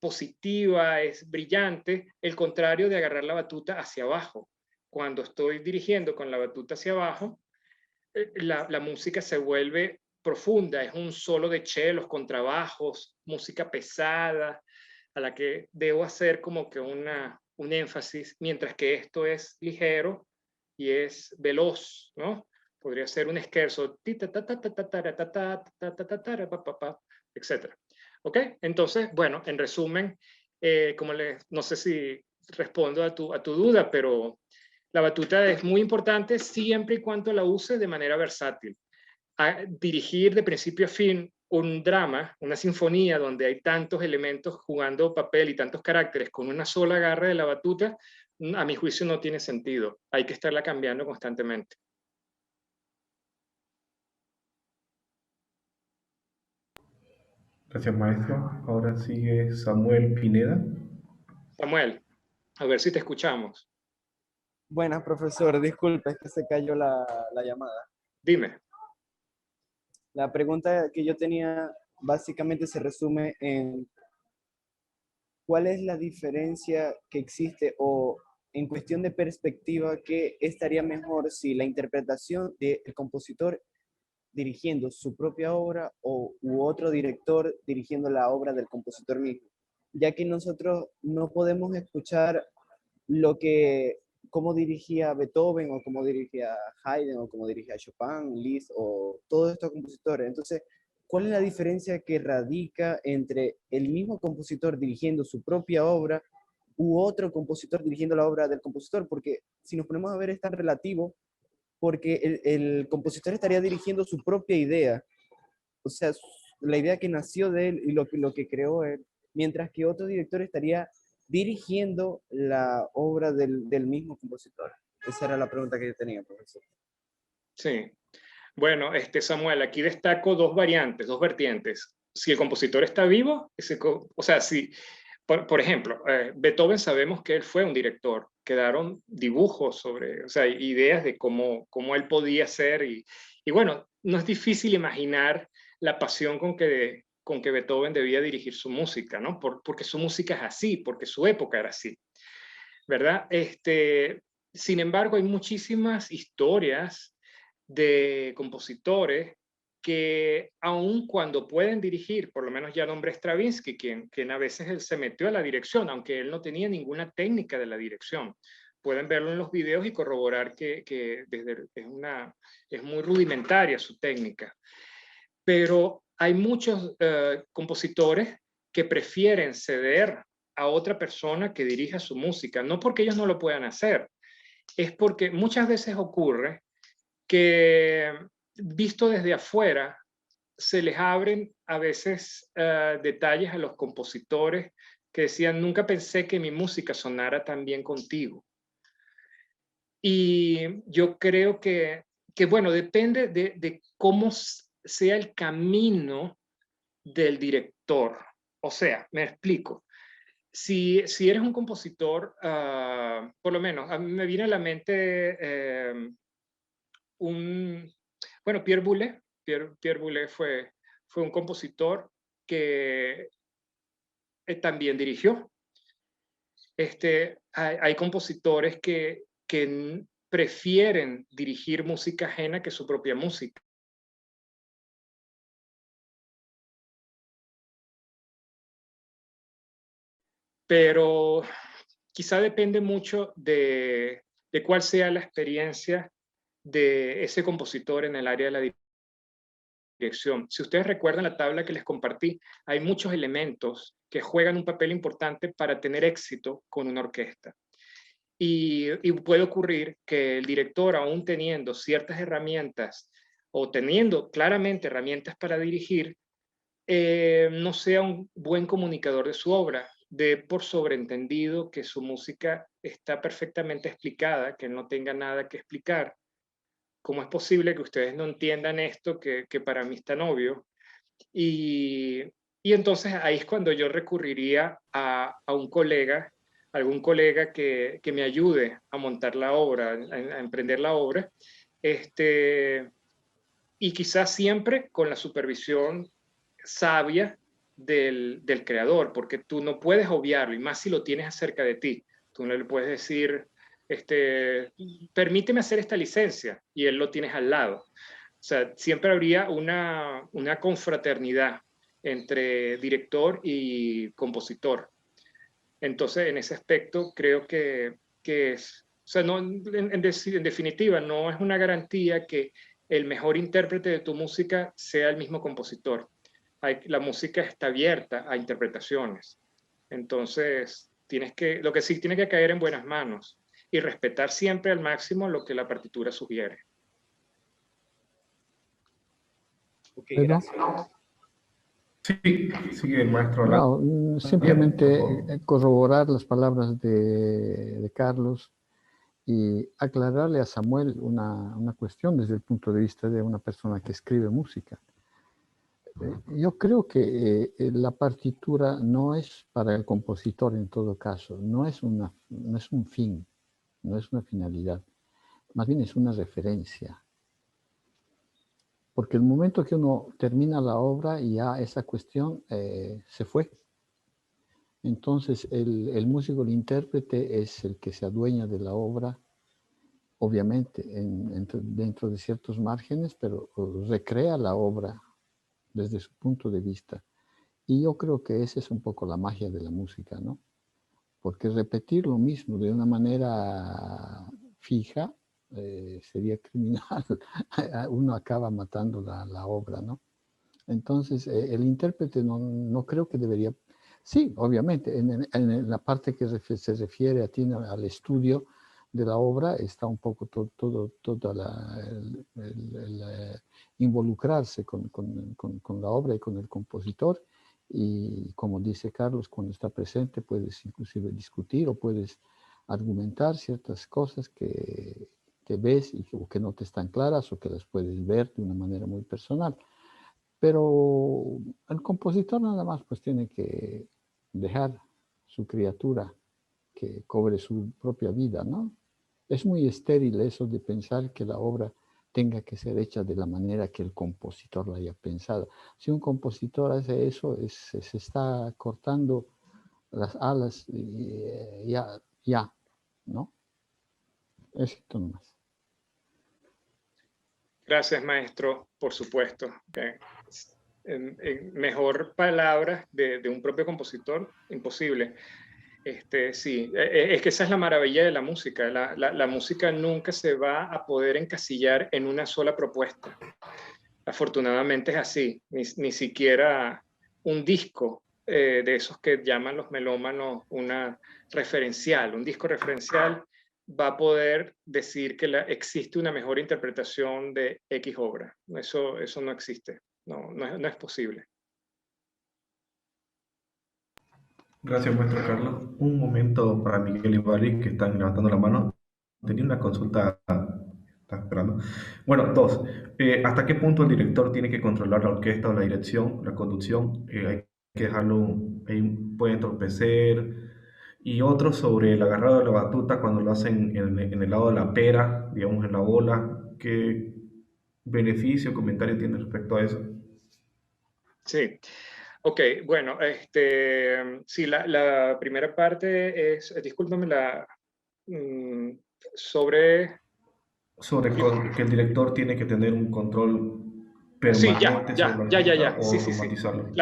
positiva, es brillante, el contrario de agarrar la batuta hacia abajo. Cuando estoy dirigiendo con la batuta hacia abajo, la música se vuelve profunda, es un solo de chelos, contrabajos, música pesada, a la que debo hacer como que un énfasis, mientras que esto es ligero y es veloz, ¿no? Podría ser un scherzo, etc. ¿Ok? Entonces, bueno, en resumen, no sé si respondo a tu duda, pero la batuta es muy importante siempre y cuando la use de manera versátil. Dirigir de principio a fin un drama, una sinfonía donde hay tantos elementos jugando papel y tantos caracteres con una sola agarre de la batuta, a mi juicio no tiene sentido. Hay que estarla cambiando constantemente. Gracias, maestro. Ahora sigue Samuel Pineda. Samuel, a ver si te escuchamos. Buenas, profesor. Disculpe, es que se cayó la llamada. Dime. La pregunta que yo tenía básicamente se resume en ¿cuál es la diferencia que existe o en cuestión de perspectiva, qué estaría mejor si la interpretación del compositor dirigiendo su propia obra u otro director dirigiendo la obra del compositor mismo? Ya que nosotros no podemos escuchar cómo dirigía Beethoven o cómo dirigía Haydn o cómo dirigía Chopin, Liszt o todos estos compositores. Entonces, ¿cuál es la diferencia que radica entre el mismo compositor dirigiendo su propia obra u otro compositor dirigiendo la obra del compositor? Porque si nos ponemos a ver es tan relativo, porque el compositor estaría dirigiendo su propia idea, o sea, la idea que nació de él y lo que creó él, mientras que otro director estaría dirigiendo la obra del mismo compositor. Esa era la pregunta que yo tenía, profesor. Sí. Bueno, Samuel, aquí destaco dos variantes, dos vertientes. Si el compositor está vivo, o sea, si, por ejemplo, Beethoven sabemos que él fue un director quedaron dibujos sobre, o sea, ideas de cómo él podía ser. Y bueno, no es difícil imaginar la pasión con que Beethoven debía dirigir su música, ¿no? Porque su música es así, porque su época era así, ¿verdad? Sin embargo, hay muchísimas historias de compositores que aun cuando pueden dirigir, por lo menos ya nombré Stravinsky, quien a veces él se metió a la dirección, aunque él no tenía ninguna técnica de la dirección. Pueden verlo en los videos y corroborar que es muy rudimentaria su técnica. Pero hay muchos compositores que prefieren ceder a otra persona que dirija su música, no porque ellos no lo puedan hacer, es porque muchas veces ocurre que, visto desde afuera, se les abren a veces detalles a los compositores que decían: nunca pensé que mi música sonara tan bien contigo. Y yo creo que bueno, depende de cómo sea el camino del director. O sea, me explico. Si eres un compositor, por lo menos, a mí me viene a la mente bueno, Pierre Boulez. Pierre Boulez fue un compositor que también dirigió. Hay compositores que prefieren dirigir música ajena que su propia música. Pero quizá depende mucho de cuál sea la experiencia de ese compositor en el área de la dirección. Si ustedes recuerdan la tabla que les compartí, hay muchos elementos que juegan un papel importante para tener éxito con una orquesta. Y puede ocurrir que el director, aún teniendo ciertas herramientas o teniendo claramente herramientas para dirigir, no sea un buen comunicador de su obra, de por sobreentendido que su música está perfectamente explicada, que no tenga nada que explicar. ¿Cómo es posible que ustedes no entiendan esto que para mí es tan obvio? Y entonces ahí es cuando yo recurriría a un colega, algún colega que me ayude a montar la obra, a emprender la obra, y quizás siempre con la supervisión sabia del creador, porque tú no puedes obviarlo, y más si lo tienes acerca de ti. Tú no le puedes decir, permíteme hacer esta licencia, y él lo tienes al lado. O sea, siempre habría una confraternidad entre director y compositor. Entonces, en ese aspecto, creo que es, o sea, no, en definitiva, no es una garantía que el mejor intérprete de tu música sea el mismo compositor. La música está abierta a interpretaciones. Entonces, lo que sí tiene que caer en buenas manos y respetar siempre al máximo lo que la partitura sugiere. Ok, gracias. Sí, sigue el maestro. No, simplemente corroborar las palabras de Carlos y aclararle a Samuel una cuestión desde el punto de vista de una persona que escribe música. Yo creo que la partitura no es para el compositor en todo caso, no es un fin, no es una finalidad, más bien es una referencia. Porque el momento que uno termina la obra, ya esa cuestión se fue. Entonces el músico, el intérprete es el que se adueña de la obra, obviamente dentro de ciertos márgenes, pero recrea la obra desde su punto de vista. Y yo creo que esa es un poco la magia de la música, ¿no? Porque repetir lo mismo de una manera fija sería criminal. Uno acaba matando la obra, ¿no? Entonces, el intérprete no creo que debería... Sí, obviamente, en la parte que se refiere al estudio de la obra está un poco todo involucrarse con la obra y con el compositor. Y como dice Carlos, cuando está presente puedes inclusive discutir o puedes argumentar ciertas cosas que ves o que no te están claras o que las puedes ver de una manera muy personal. Pero el compositor nada más pues tiene que dejar su criatura que cobre su propia vida, ¿no? Es muy estéril eso de pensar que la obra tenga que ser hecha de la manera que el compositor la haya pensado. Si un compositor hace eso, se está cortando las alas y ya, ¿no? Esto nomás. Gracias, maestro, por supuesto. En mejor palabras de un propio compositor, imposible. Sí, es que esa es la maravilla de la música. La música nunca se va a poder encasillar en una sola propuesta. Afortunadamente es así. Ni siquiera un disco de esos que llaman los melómanos un disco referencial va a poder decir que existe una mejor interpretación de X obra. Eso no existe. No es posible. Gracias, maestro Carlos. Un momento para Miguel y Vali, que están levantando la mano. Tenía una consulta, está esperando. Bueno, dos. ¿Hasta qué punto el director tiene que controlar la orquesta o la dirección, la conducción? Hay que dejarlo, ahí puede entorpecer. Y otro sobre el agarrado de la batuta cuando lo hacen en el lado de la pera, digamos en la bola. ¿Qué beneficio, comentario tiene respecto a eso? Sí. Ok, bueno, sí, la primera parte es, discúlpame, sobre... Sobre que el director tiene que tener un control Sí, permanente sobre la orquesta o sí, automatizarlo.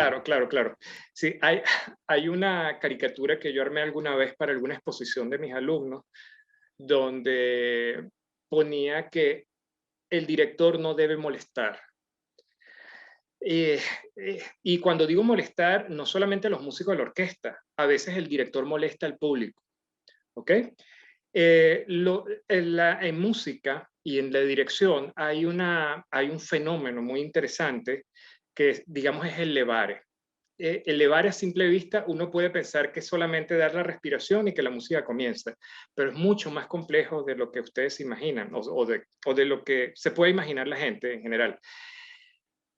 claro. Sí, hay una caricatura que yo armé alguna vez para alguna exposición de mis alumnos, donde ponía que el director no debe molestar. Y cuando digo molestar, no solamente a los músicos de la orquesta, a veces el director molesta al público, ¿ok? En música y en la dirección hay un fenómeno muy interesante que, digamos, es el levare. El levare a simple vista uno puede pensar que es solamente dar la respiración y que la música comienza, pero es mucho más complejo de lo que ustedes imaginan o de lo que se puede imaginar la gente en general.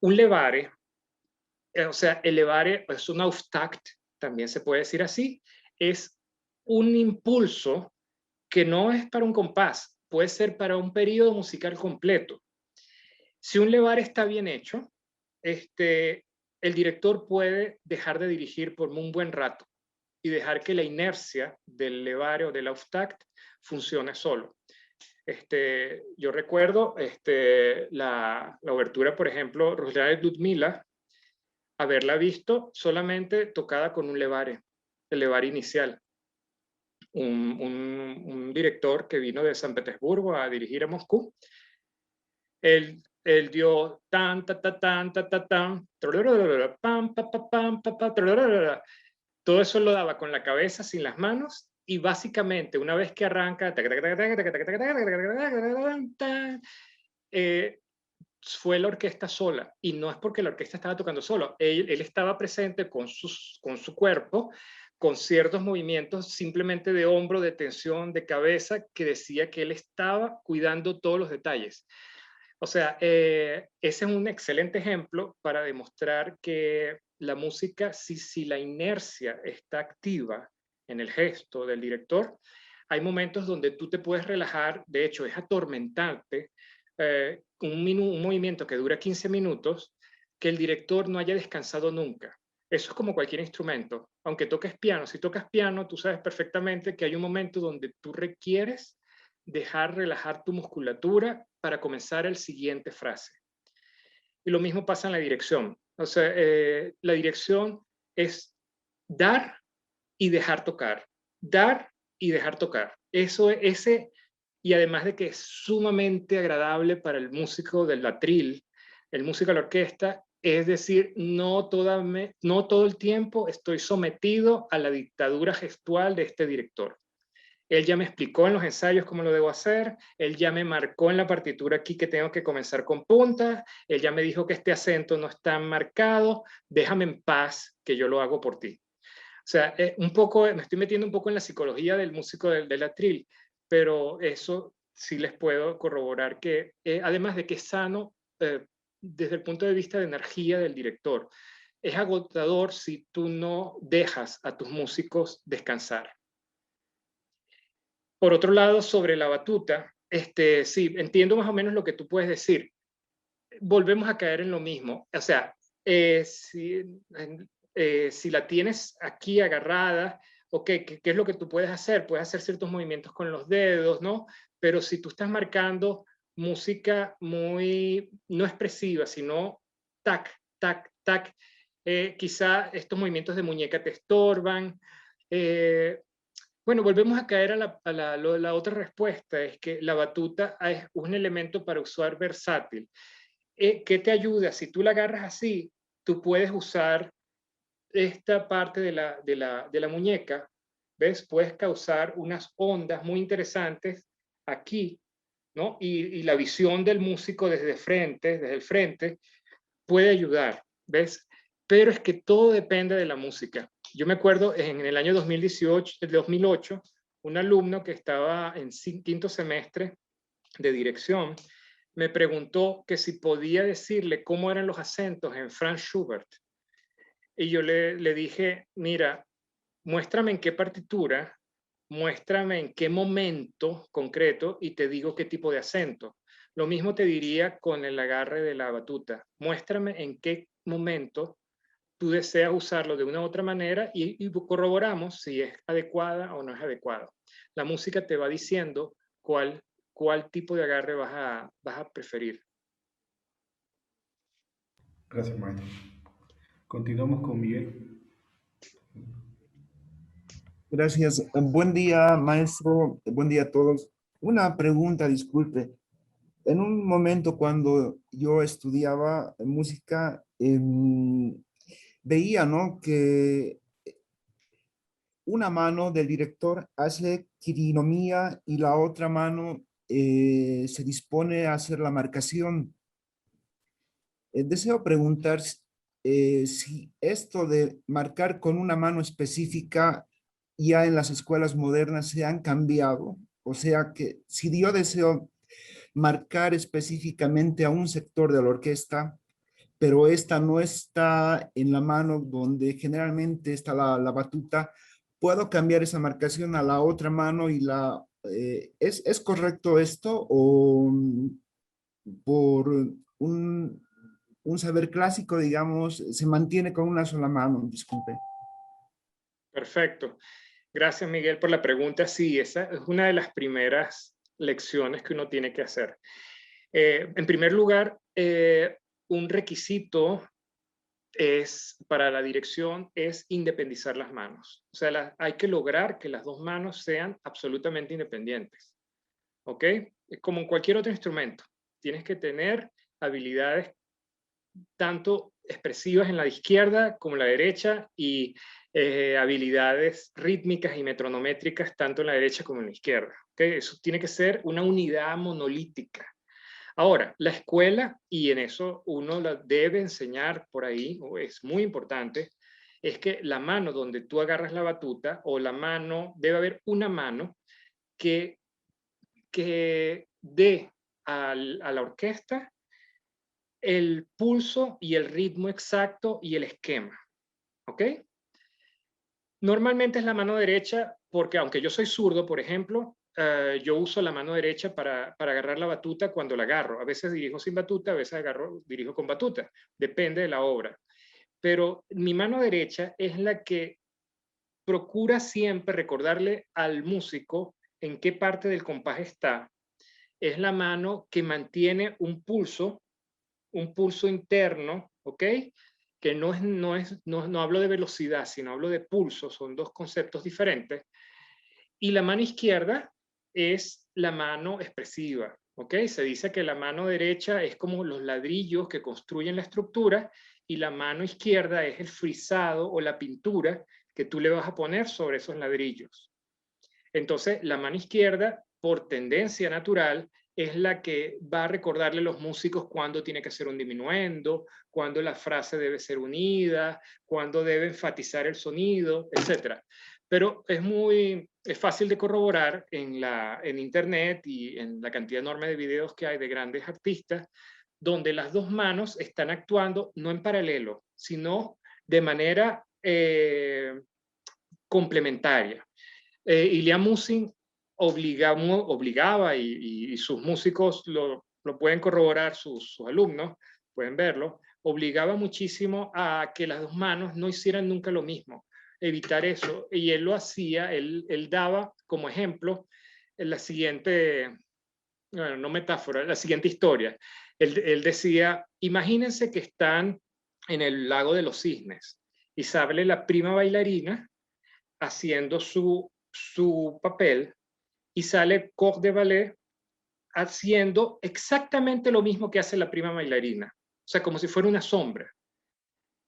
Un levare, o sea, el levare es un Auftakt, también se puede decir así, es un impulso que no es para un compás, puede ser para un periodo musical completo. Si un levare está bien hecho, el director puede dejar de dirigir por un buen rato y dejar que la inercia del levare o del Auftakt funcione solo. Yo recuerdo la obertura, por ejemplo, Ruslana de Ludmila, haberla visto solamente tocada con un levare, el levare inicial. Un director que vino de San Petersburgo a dirigir a Moscú. Él dio tan, ta, ta, tan, ta, ta, tan, pam, pa, pa, pam, pa, pa, todo eso lo daba con la cabeza, sin las manos, y básicamente una vez que arranca, fue la orquesta sola, y no es porque la orquesta estaba tocando solo, él estaba presente con su cuerpo, con ciertos movimientos simplemente de hombro, de tensión, de cabeza, que decía que él estaba cuidando todos los detalles. O sea, ese es un excelente ejemplo para demostrar que la música, si la inercia está activa en el gesto del director, hay momentos donde tú te puedes relajar, de hecho es atormentante, un movimiento que dura 15 minutos, que el director no haya descansado nunca. Eso es como cualquier instrumento. Aunque toques piano, si tocas piano, tú sabes perfectamente que hay un momento donde tú requieres dejar relajar tu musculatura para comenzar el siguiente frase. Y lo mismo pasa en la dirección. O sea, la dirección es dar y dejar tocar. Dar y dejar tocar. Y además de que es sumamente agradable para el músico del atril, el músico de la orquesta, es decir, no todo el tiempo estoy sometido a la dictadura gestual de este director. Él ya me explicó en los ensayos cómo lo debo hacer, él ya me marcó en la partitura aquí que tengo que comenzar con puntas, él ya me dijo que este acento no está marcado, déjame en paz que yo lo hago por ti. O sea, me estoy metiendo un poco en la psicología del músico del atril, pero eso sí les puedo corroborar que, además de que es sano desde el punto de vista de energía del director, es agotador si tú no dejas a tus músicos descansar. Por otro lado, sobre la batuta, sí, entiendo más o menos lo que tú puedes decir. Volvemos a caer en lo mismo. O sea, si la tienes aquí agarrada, ok, ¿qué es lo que tú puedes hacer? Puedes hacer ciertos movimientos con los dedos, ¿no? Pero si tú estás marcando música muy no expresiva, sino tac, tac, tac, quizá estos movimientos de muñeca te estorban. Bueno, volvemos a caer a la otra respuesta, es que la batuta es un elemento para usar versátil. ¿Qué te ayuda? Si tú la agarras así, tú puedes usar esta parte de la muñeca, ¿ves? Puedes causar unas ondas muy interesantes aquí, ¿no? Y la visión del músico desde el frente, puede ayudar, ¿ves? Pero es que todo depende de la música. Yo me acuerdo en el año 2008, un alumno que estaba en quinto semestre de dirección me preguntó que si podía decirle cómo eran los acentos en Franz Schubert. Y yo le dije, mira, muéstrame en qué partitura, muéstrame en qué momento concreto y te digo qué tipo de acento. Lo mismo te diría con el agarre de la batuta. Muéstrame en qué momento tú deseas usarlo de una u otra manera y corroboramos si es adecuada o no es adecuada. La música te va diciendo cuál tipo de agarre vas a preferir. Gracias, maestro. Continuamos con Miguel. Gracias. Buen día, maestro. Buen día a todos. Una pregunta, disculpe. En un momento cuando yo estudiaba música, veía, ¿no?, que una mano del director hace quironomía y la otra mano se dispone a hacer la marcación. Deseo preguntar si esto de marcar con una mano específica ya en las escuelas modernas se han cambiado. O sea que si yo deseo marcar específicamente a un sector de la orquesta, pero esta no está en la mano donde generalmente está la batuta, ¿puedo cambiar esa marcación a la otra mano y ¿es correcto esto o por un saber clásico, digamos, se mantiene con una sola mano? Disculpe. Perfecto. Gracias, Miguel, por la pregunta. Sí, esa es una de las primeras lecciones que uno tiene que hacer. En primer lugar, un requisito para la dirección es independizar las manos. O sea, hay que lograr que las dos manos sean absolutamente independientes. ¿Ok? Es como en cualquier otro instrumento. Tienes que tener habilidades tanto expresivas en la izquierda como en la derecha y habilidades rítmicas y metronométricas tanto en la derecha como en la izquierda. ¿Okay? Eso tiene que ser una unidad monolítica. Ahora, la escuela, y en eso uno la debe enseñar por ahí, o es muy importante, es que la mano donde tú agarras la batuta, o la mano, debe haber una mano que dé a la orquesta el pulso y el ritmo exacto y el esquema. ¿Ok? Normalmente es la mano derecha, porque aunque yo soy zurdo, por ejemplo, yo uso la mano derecha para agarrar la batuta cuando la agarro. A veces dirijo sin batuta, a veces dirijo con batuta. Depende de la obra. Pero mi mano derecha es la que procura siempre recordarle al músico en qué parte del compás está. Es la mano que mantiene un pulso interno, ¿ok? Que no hablo de velocidad, sino hablo de pulso, son dos conceptos diferentes. Y la mano izquierda es la mano expresiva, ¿ok? Se dice que la mano derecha es como los ladrillos que construyen la estructura y la mano izquierda es el frisado o la pintura que tú le vas a poner sobre esos ladrillos. Entonces, la mano izquierda, por tendencia natural, es la que va a recordarle a los músicos cuándo tiene que ser un diminuendo, cuándo la frase debe ser unida, cuándo debe enfatizar el sonido, etc. Pero es fácil de corroborar en internet y en la cantidad enorme de videos que hay de grandes artistas, donde las dos manos están actuando no en paralelo, sino de manera complementaria. Ilya Musin obligaba, y sus músicos lo pueden corroborar, sus alumnos pueden verlo, obligaba muchísimo a que las dos manos no hicieran nunca lo mismo, evitar eso. Y él lo hacía, él daba como ejemplo la siguiente, bueno, no metáfora, la siguiente historia. Él decía, imagínense que están en el lago de los cisnes y sale la prima bailarina haciendo su papel y sale corps de ballet haciendo exactamente lo mismo que hace la prima bailarina. O sea, como si fuera una sombra.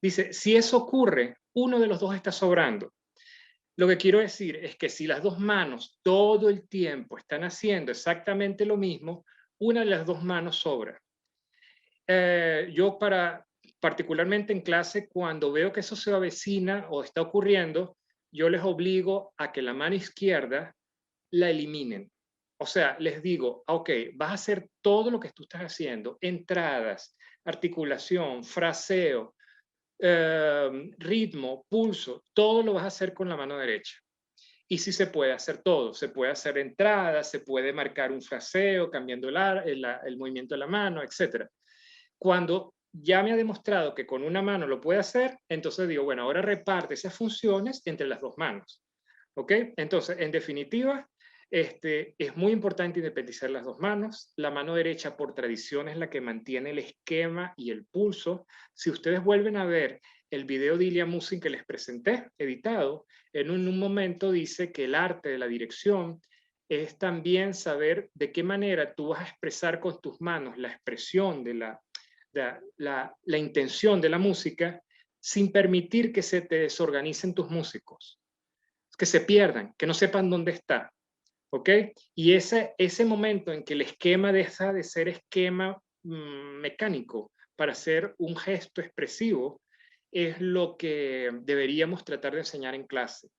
Dice, si eso ocurre, uno de los dos está sobrando. Lo que quiero decir es que si las dos manos todo el tiempo están haciendo exactamente lo mismo, una de las dos manos sobra. Yo particularmente en clase, cuando veo que eso se avecina o está ocurriendo, yo les obligo a que la mano izquierda la eliminen. O sea, les digo, ok, vas a hacer todo lo que tú estás haciendo, entradas, articulación, fraseo, ritmo, pulso, todo lo vas a hacer con la mano derecha. Y sí se puede hacer todo, se puede hacer entradas, se puede marcar un fraseo cambiando el movimiento de la mano, etc. Cuando ya me ha demostrado que con una mano lo puede hacer, entonces digo, bueno, ahora reparte esas funciones entre las dos manos. ¿Ok? Entonces, en definitiva, es muy importante independizar las dos manos. La mano derecha, por tradición, es la que mantiene el esquema y el pulso. Si ustedes vuelven a ver el video de Ilya Musin que les presenté, editado, en un momento dice que el arte de la dirección es también saber de qué manera tú vas a expresar con tus manos la expresión de la intención de la música sin permitir que se te desorganicen tus músicos, que se pierdan, que no sepan dónde está. ¿Ok? Y ese momento en que el esquema deja de ser esquema mecánico para ser un gesto expresivo es lo que deberíamos tratar de enseñar en clase.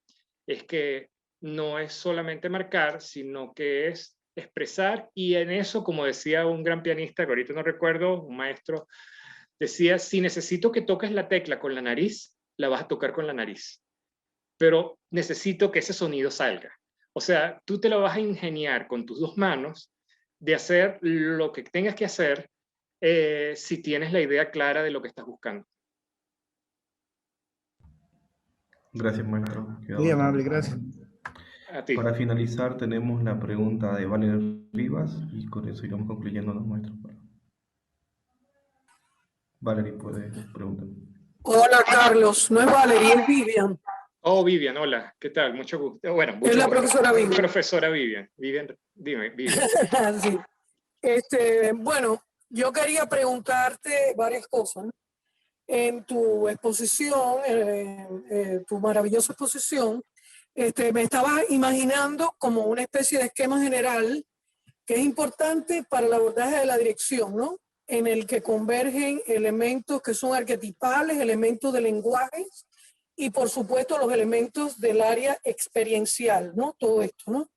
Es que no es solamente marcar, sino que es expresar, y en eso, como decía un gran pianista, que ahorita no recuerdo, un maestro, decía, si necesito que toques la tecla con la nariz, la vas a tocar con la nariz. Pero necesito que ese sonido salga. O sea, tú te lo vas a ingeniar con tus dos manos de hacer lo que tengas que hacer si tienes la idea clara de lo que estás buscando. Gracias, maestro. Muy amable, gracias. A ti. Para finalizar, tenemos la pregunta de Valerie Rivas y con eso iremos concluyendo, ¿no, maestro? Valerie, puede preguntar. Hola, Carlos. No es Valerie, es Vivian. Oh, Vivian, hola. ¿Qué tal? Mucho gusto. Bueno, mucho Es la gusto. profesora Vivian. Profesora Vivian. Vivian, dime, Vivian. Sí. Bueno, yo quería preguntarte varias cosas. En tu exposición, tu maravillosa exposición, me estaba imaginando como una especie de esquema general que es importante para el abordaje de la dirección, ¿no? En el que convergen elementos que son arquetipales, elementos de lenguaje y, por supuesto, los elementos del área experiencial, ¿no? Todo esto, ¿no?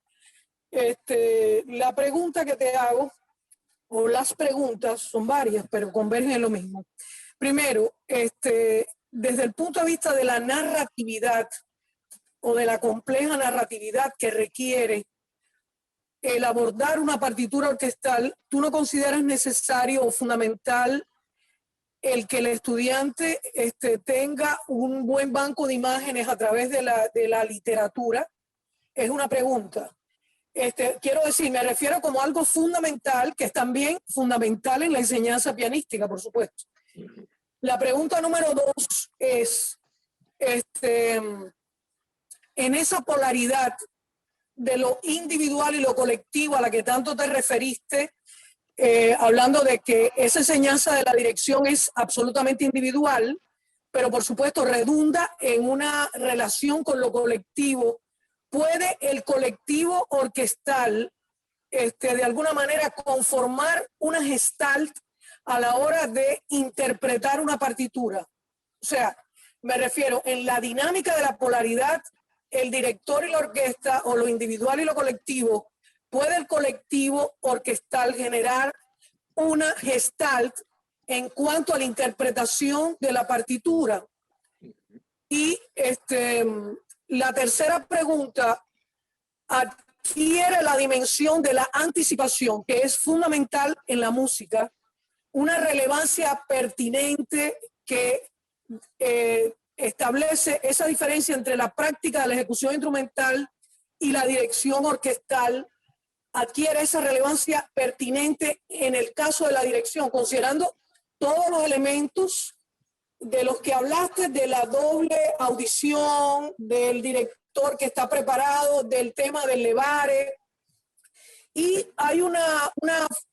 La pregunta que te hago, o las preguntas, son varias, pero convergen en lo mismo. Primero, desde el punto de vista de la narratividad o de la compleja narratividad que requiere el abordar una partitura orquestal, ¿tú no consideras necesario o fundamental el que el estudiante tenga un buen banco de imágenes a través de la literatura? Es una pregunta. Quiero decir, me refiero como algo fundamental, que es también fundamental en la enseñanza pianística, por supuesto. La pregunta número 2 es, en esa polaridad de lo individual y lo colectivo a la que tanto te referiste, hablando de que esa enseñanza de la dirección es absolutamente individual, pero por supuesto redunda en una relación con lo colectivo. ¿Puede el colectivo orquestal de alguna manera conformar una gestalt a la hora de interpretar una partitura? O sea, me refiero en la dinámica de la polaridad, el director y la orquesta, o lo individual y lo colectivo, ¿puede el colectivo orquestal generar una gestalt en cuanto a la interpretación de la partitura? Y la tercera pregunta, adquiere la dimensión de la anticipación, que es fundamental en la música, una relevancia pertinente que establece esa diferencia entre la práctica de la ejecución instrumental y la dirección orquestal, adquiere esa relevancia pertinente en el caso de la dirección, considerando todos los elementos de los que hablaste, de la doble audición, del director que está preparado, del tema del levare. Y hay una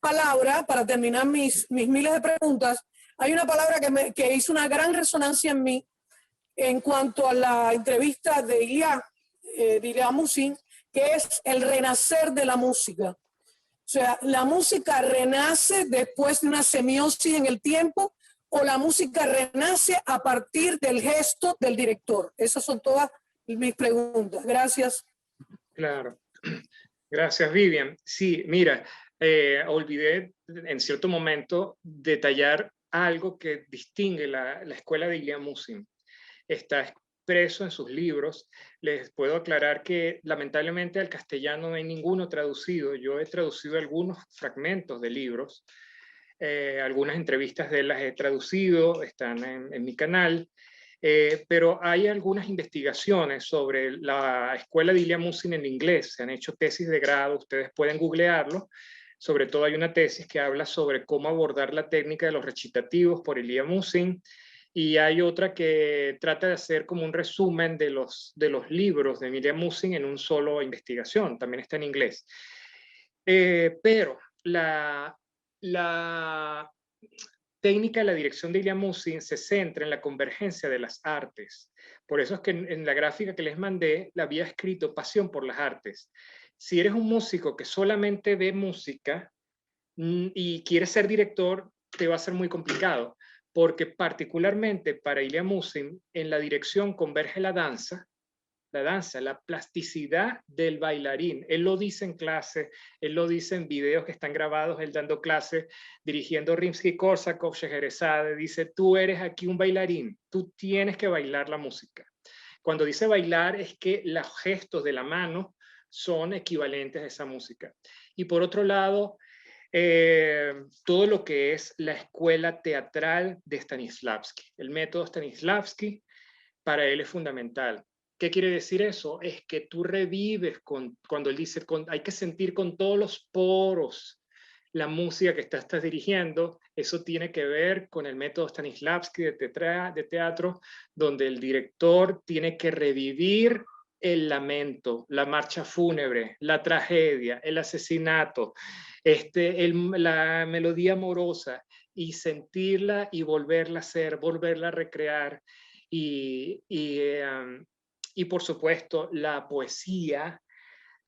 palabra, para terminar mis miles de preguntas, hay una palabra que hizo una gran resonancia en mí en cuanto a la entrevista de Ilya Musin, que es el renacer de la música. O sea, ¿la música renace después de una semiosis en el tiempo o la música renace a partir del gesto del director? Esas son todas mis preguntas. Gracias. Claro. Gracias, Vivian. Sí, mira, olvidé en cierto momento detallar algo que distingue la escuela de Ilya Musin. Está expreso en sus libros. Les puedo aclarar que lamentablemente al castellano no hay ninguno traducido. Yo he traducido algunos fragmentos de libros. Algunas entrevistas de él las he traducido, están en mi canal. Pero hay algunas investigaciones sobre la escuela de Ilya Musin en inglés. Se han hecho tesis de grado, ustedes pueden googlearlo. Sobre todo hay una tesis que habla sobre cómo abordar la técnica de los recitativos por Ilya Musin. Y hay otra que trata de hacer como un resumen de los libros de Ilya Musin en un solo investigación. También está en inglés. Pero la técnica de la dirección de Ilya Musin se centra en la convergencia de las artes. Por eso es que en la gráfica que les mandé la había escrito pasión por las artes. Si eres un músico que solamente ve música y quieres ser director, te va a ser muy complicado, porque particularmente para Ilya Musin en la dirección converge la danza, la plasticidad del bailarín. Él lo dice en clase, él lo dice en videos que están grabados, él dando clase, dirigiendo Rimsky-Korsakov, Scheherazade, dice, tú eres aquí un bailarín, tú tienes que bailar la música. Cuando dice bailar es que los gestos de la mano son equivalentes a esa música. Y por otro lado, todo lo que es la escuela teatral de Stanislavski. El método Stanislavski para él es fundamental. ¿Qué quiere decir eso? Es que tú revives cuando él dice, hay que sentir con todos los poros la música que estás dirigiendo. Eso tiene que ver con el método Stanislavski de teatro, donde el director tiene que revivir el lamento, la marcha fúnebre, la tragedia, el asesinato, la melodía amorosa, y sentirla y volverla a hacer, volverla a recrear. Y por supuesto, la poesía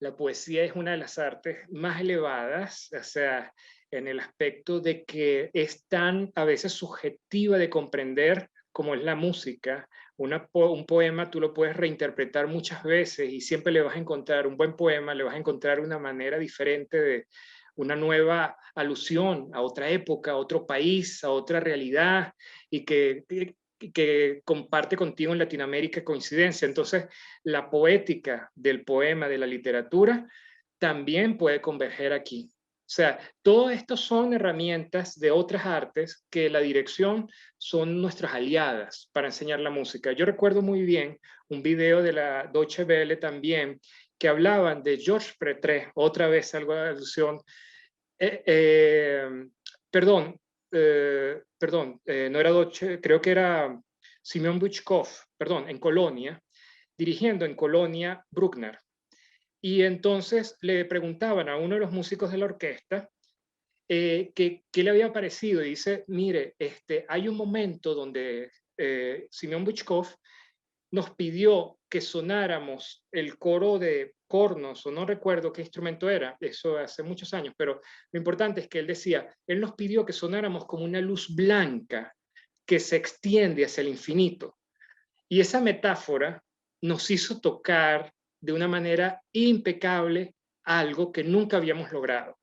es una de las artes más elevadas, o sea, en el aspecto de que es tan a veces subjetiva de comprender como es la música. Un poema tú lo puedes reinterpretar muchas veces y siempre le vas a encontrar un buen poema, le vas a encontrar una manera diferente de una nueva alusión a otra época, a otro país, a otra realidad, y que comparte contigo en Latinoamérica coincidencia. Entonces, la poética del poema, de la literatura, también puede converger aquí. O sea, todo esto son herramientas de otras artes que la dirección son nuestras aliadas para enseñar la música. Yo recuerdo muy bien un video de la Deutsche Welle también que hablaban de Georges Prétré, otra vez algo de alusión. No era Deutsche, creo que era Simeon Bychkov, en Colonia, dirigiendo en Colonia Bruckner. Y entonces le preguntaban a uno de los músicos de la orquesta qué le había parecido. Y dice, mire, hay un momento donde Simeon Bychkov nos pidió que sonáramos el coro de cornos, o no recuerdo qué instrumento era, eso hace muchos años, pero lo importante es que él decía, él nos pidió que sonáramos como una luz blanca que se extiende hacia el infinito. Y esa metáfora nos hizo tocar de una manera impecable algo que nunca habíamos logrado.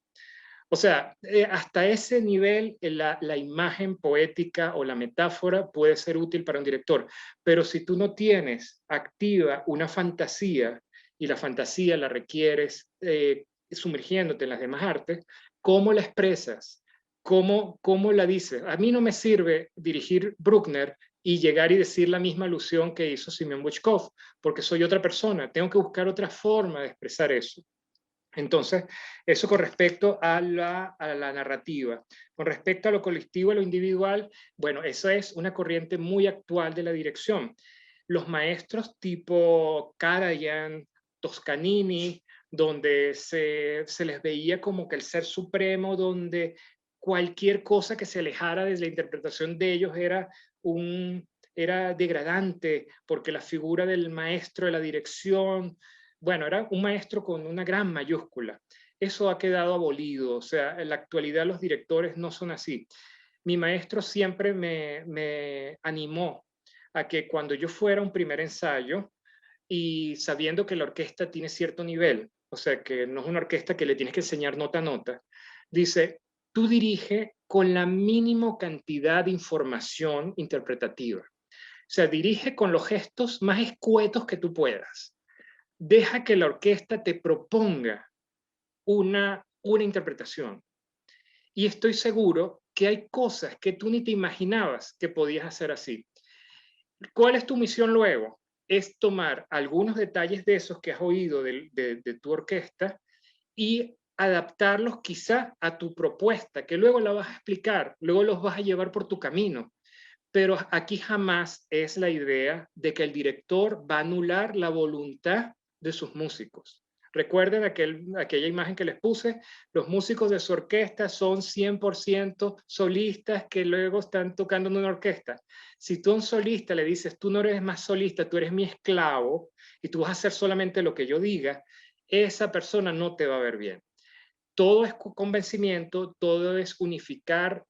O sea, hasta ese nivel la imagen poética o la metáfora puede ser útil para un director, pero si tú no tienes activa una fantasía y la fantasía la requieres sumergiéndote en las demás artes, ¿cómo la expresas? ¿Cómo la dices? A mí no me sirve dirigir Bruckner y llegar y decir la misma alusión que hizo Simeon Bochkov, porque soy otra persona, tengo que buscar otra forma de expresar eso. Entonces, eso con respecto a la narrativa. Con respecto a lo colectivo, a lo individual, bueno, esa es una corriente muy actual de la dirección. Los maestros tipo Karajan, Toscanini, donde se les veía como que el ser supremo, donde cualquier cosa que se alejara de la interpretación de ellos era degradante, porque la figura del maestro de la dirección, bueno, era un maestro con una gran mayúscula. Eso ha quedado abolido, o sea, en la actualidad los directores no son así. Mi maestro siempre me animó a que cuando yo fuera a un primer ensayo, y sabiendo que la orquesta tiene cierto nivel, o sea, que no es una orquesta que le tienes que enseñar nota a nota, dice, tú dirige con la mínima cantidad de información interpretativa. O sea, dirige con los gestos más escuetos que tú puedas. Deja que la orquesta te proponga una interpretación. Y estoy seguro que hay cosas que tú ni te imaginabas que podías hacer así. ¿Cuál es tu misión luego? Es tomar algunos detalles de esos que has oído de tu orquesta y adaptarlos quizá a tu propuesta, que luego la vas a explicar, luego los vas a llevar por tu camino. Pero aquí jamás es la idea de que el director va a anular la voluntad de sus músicos. Recuerden aquella imagen que les puse, los músicos de su orquesta son 100% solistas que luego están tocando en una orquesta. Si tú a un solista le dices, tú no eres más solista, tú eres mi esclavo y tú vas a hacer solamente lo que yo diga, esa persona no te va a ver bien. Todo es convencimiento, todo es unificar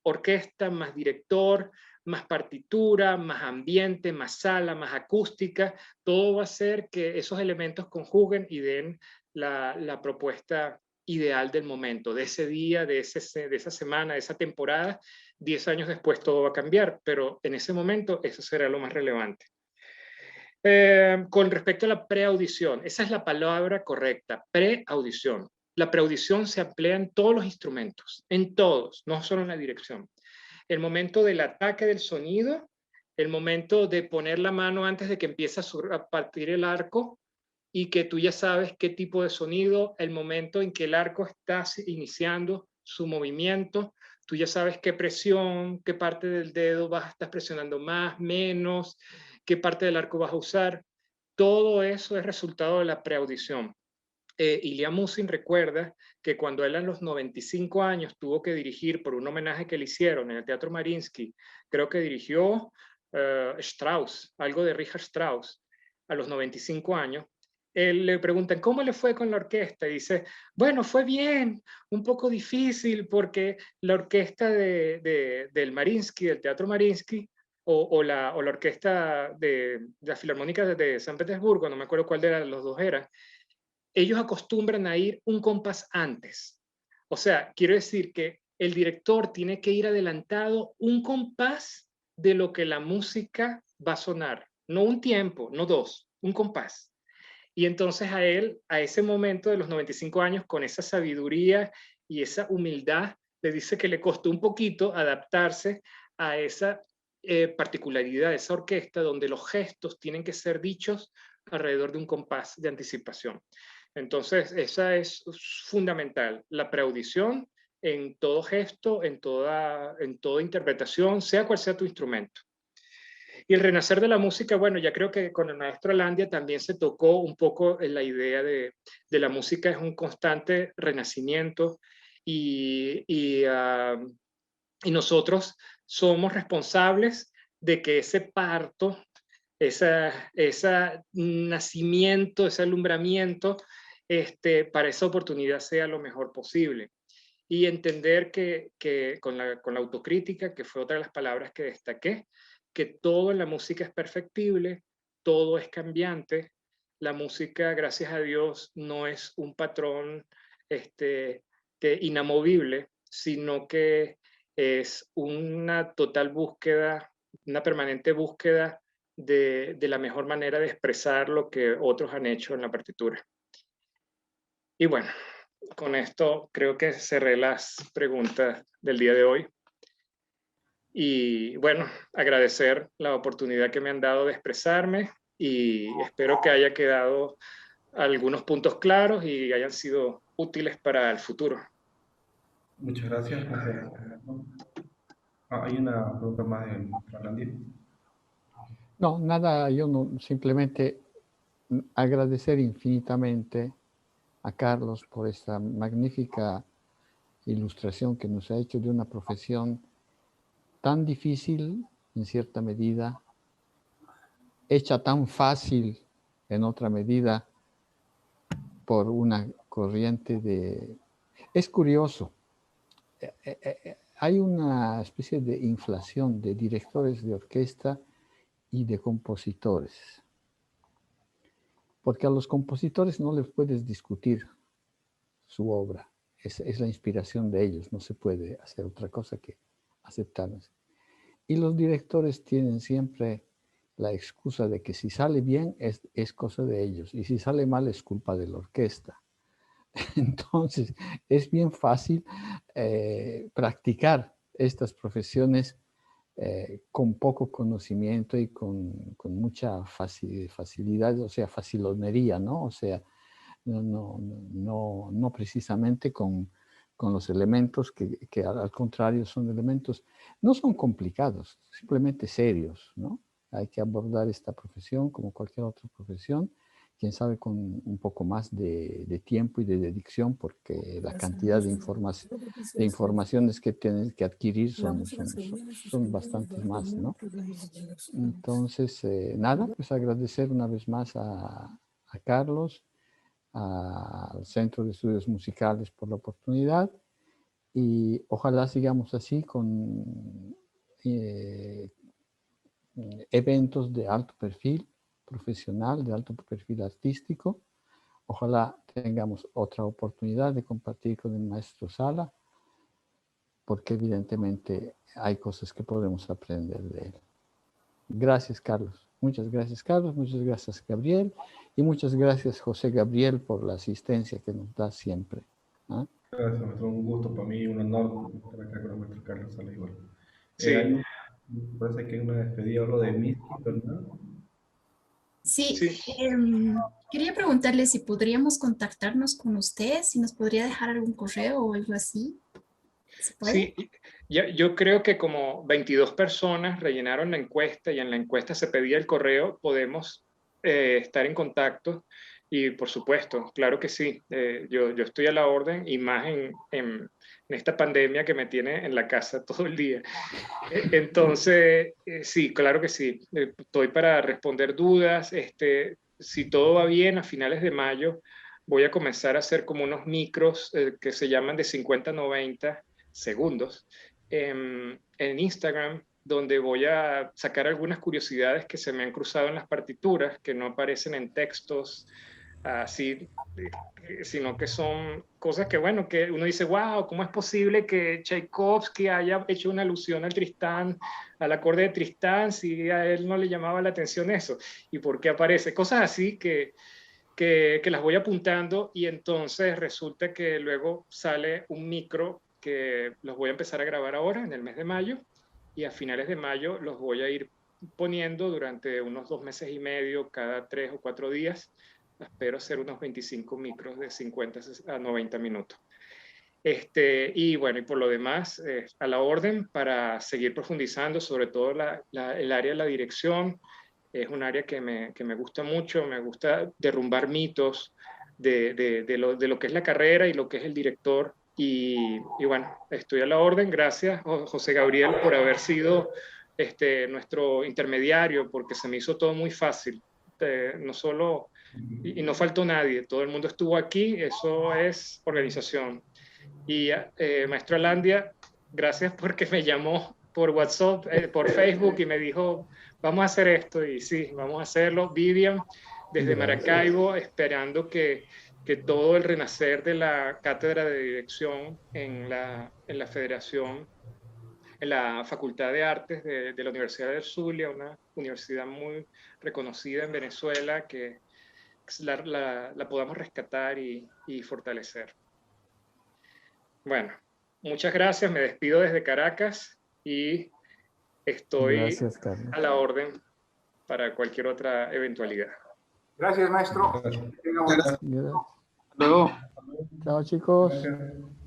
orquesta, más director, más partitura, más ambiente, más sala, más acústica, todo va a hacer que esos elementos conjuguen y den la propuesta ideal del momento, de ese día, de esa semana, de esa temporada. 10 años después todo va a cambiar, pero en ese momento eso será lo más relevante. Con respecto a la preaudición, esa es la palabra correcta, preaudición. La preaudición se emplea en todos los instrumentos, en todos, no solo en la dirección. El momento del ataque del sonido, el momento de poner la mano antes de que empiece a partir el arco y que tú ya sabes qué tipo de sonido, el momento en que el arco está iniciando su movimiento, tú ya sabes qué presión, qué parte del dedo vas a estar presionando más, menos, qué parte del arco vas a usar. Todo eso es resultado de la preaudición. Ilya Musin recuerda que cuando él a los 95 años tuvo que dirigir por un homenaje que le hicieron en el Teatro Mariinsky, creo que dirigió Strauss, algo de Richard Strauss, a los 95 años, él le preguntan, ¿cómo le fue con la orquesta? Y dice, bueno, fue bien, un poco difícil porque la orquesta del Mariinsky, del Teatro Mariinsky, o la orquesta de la Filarmónica de San Petersburgo, no me acuerdo cuál de los dos era, ellos acostumbran a ir un compás antes. O sea, quiero decir que el director tiene que ir adelantado un compás de lo que la música va a sonar. No un tiempo, no dos, un compás. Y entonces a él, a ese momento de los 95 años, con esa sabiduría y esa humildad, le dice que le costó un poquito adaptarse a esa particularidad de esa orquesta donde los gestos tienen que ser dichos alrededor de un compás de anticipación. Entonces, esa es fundamental, la preaudición en todo gesto, en toda interpretación, sea cual sea tu instrumento. Y el renacer de la música, bueno, ya creo que con el maestro Alandia también se tocó un poco la idea de la música es un constante renacimiento y nosotros somos responsables de que ese parto, ese nacimiento, ese alumbramiento, para esa oportunidad sea lo mejor posible. Y entender que con la autocrítica, que fue otra de las palabras que destaqué, que todo en la música es perfectible, todo es cambiante. La música, gracias a Dios, no es un patrón inamovible, sino que es una total búsqueda, una permanente búsqueda de la mejor manera de expresar lo que otros han hecho en la partitura. Y bueno, con esto creo que cerré las preguntas del día de hoy. Y bueno, agradecer la oportunidad que me han dado de expresarme y espero que haya quedado algunos puntos claros y hayan sido útiles para el futuro. Muchas gracias. Hay una pregunta más para Landia. No, nada, yo no, simplemente agradecer infinitamente a Carlos por esta magnífica ilustración que nos ha hecho de una profesión tan difícil en cierta medida, hecha tan fácil en otra medida por una corriente de... Es curioso, hay una especie de inflación de directores de orquesta y de compositores, porque a los compositores no les puedes discutir su obra, es la inspiración de ellos, no se puede hacer otra cosa que aceptarlas. Y los directores tienen siempre la excusa de que si sale bien es cosa de ellos y si sale mal es culpa de la orquesta. Entonces es bien fácil practicar estas profesiones con poco conocimiento y con mucha facilidad, o sea, facilonería, ¿no? O sea, no precisamente con los elementos que al contrario son elementos, no son complicados, simplemente serios, ¿no? Hay que abordar esta profesión como cualquier otra profesión, quién sabe con un poco más de tiempo y de dedicación, porque la cantidad de informaciones que tienes que adquirir son bastantes más, ¿no? Entonces, nada, pues agradecer una vez más a Carlos, al Centro de Estudios Musicales por la oportunidad y ojalá sigamos así con eventos de alto perfil profesional, de alto perfil artístico. Ojalá tengamos otra oportunidad de compartir con el maestro Sala, porque evidentemente hay cosas que podemos aprender de él. Gracias, Carlos. Muchas gracias, Carlos. Muchas gracias, Gabriel. Y muchas gracias, José Gabriel, por la asistencia que nos da siempre. ¿Ah? Gracias, maestro. Un gusto para mí, un honor estar acá con el maestro Carlos Sala igual. Sí. Parece que hay una despedida, hablo de Misty, ¿verdad? Sí, Sí. Quería preguntarle si podríamos contactarnos con usted, si nos podría dejar algún correo o algo así. ¿Se puede? Sí, yo creo que como 22 personas rellenaron la encuesta y en la encuesta se pedía el correo, podemos estar en contacto y por supuesto, claro que sí, yo estoy a la orden y más en esta pandemia que me tiene en la casa todo el día. Entonces, sí, claro que sí, estoy para responder dudas, si todo va bien a finales de mayo voy a comenzar a hacer como unos micros que se llaman de 50 a 90 segundos en Instagram, donde voy a sacar algunas curiosidades que se me han cruzado en las partituras, que no aparecen en textos así, sino que son cosas que, bueno, que uno dice, wow, ¿cómo es posible que Tchaikovsky haya hecho una alusión al Tristán, al acorde de Tristán, si a él no le llamaba la atención eso? ¿Y por qué aparece? Cosas así que las voy apuntando y entonces resulta que luego sale un micro que los voy a empezar a grabar ahora en el mes de mayo y a finales de mayo los voy a ir poniendo durante unos 2 meses y medio, cada 3 o 4 días. Espero hacer unos 25 micros de 50 a 90 minutos. Y bueno, y por lo demás, a la orden para seguir profundizando, sobre todo el área de la dirección. Es un área que me gusta mucho, me gusta derrumbar mitos de lo que es la carrera y lo que es el director. Y bueno, estoy a la orden. Gracias, José Gabriel, por haber sido nuestro intermediario, porque se me hizo todo muy fácil. No solo, y no faltó nadie, todo el mundo estuvo aquí, eso es organización. Y maestro Alandia, gracias porque me llamó por WhatsApp, por Facebook y me dijo, vamos a hacer esto y sí, vamos a hacerlo. Vivian, desde Maracaibo, esperando que todo el renacer de la cátedra de dirección en la federación en la Facultad de Artes de la Universidad del Zulia, una universidad muy reconocida en Venezuela, que la podamos rescatar y fortalecer. Bueno, muchas gracias, me despido desde Caracas y estoy Gracias, Carlos. a la orden para cualquier otra eventualidad. Gracias, maestro. Gracias. Que tenga buen- Gracias. Luego. Chao, chicos. Gracias.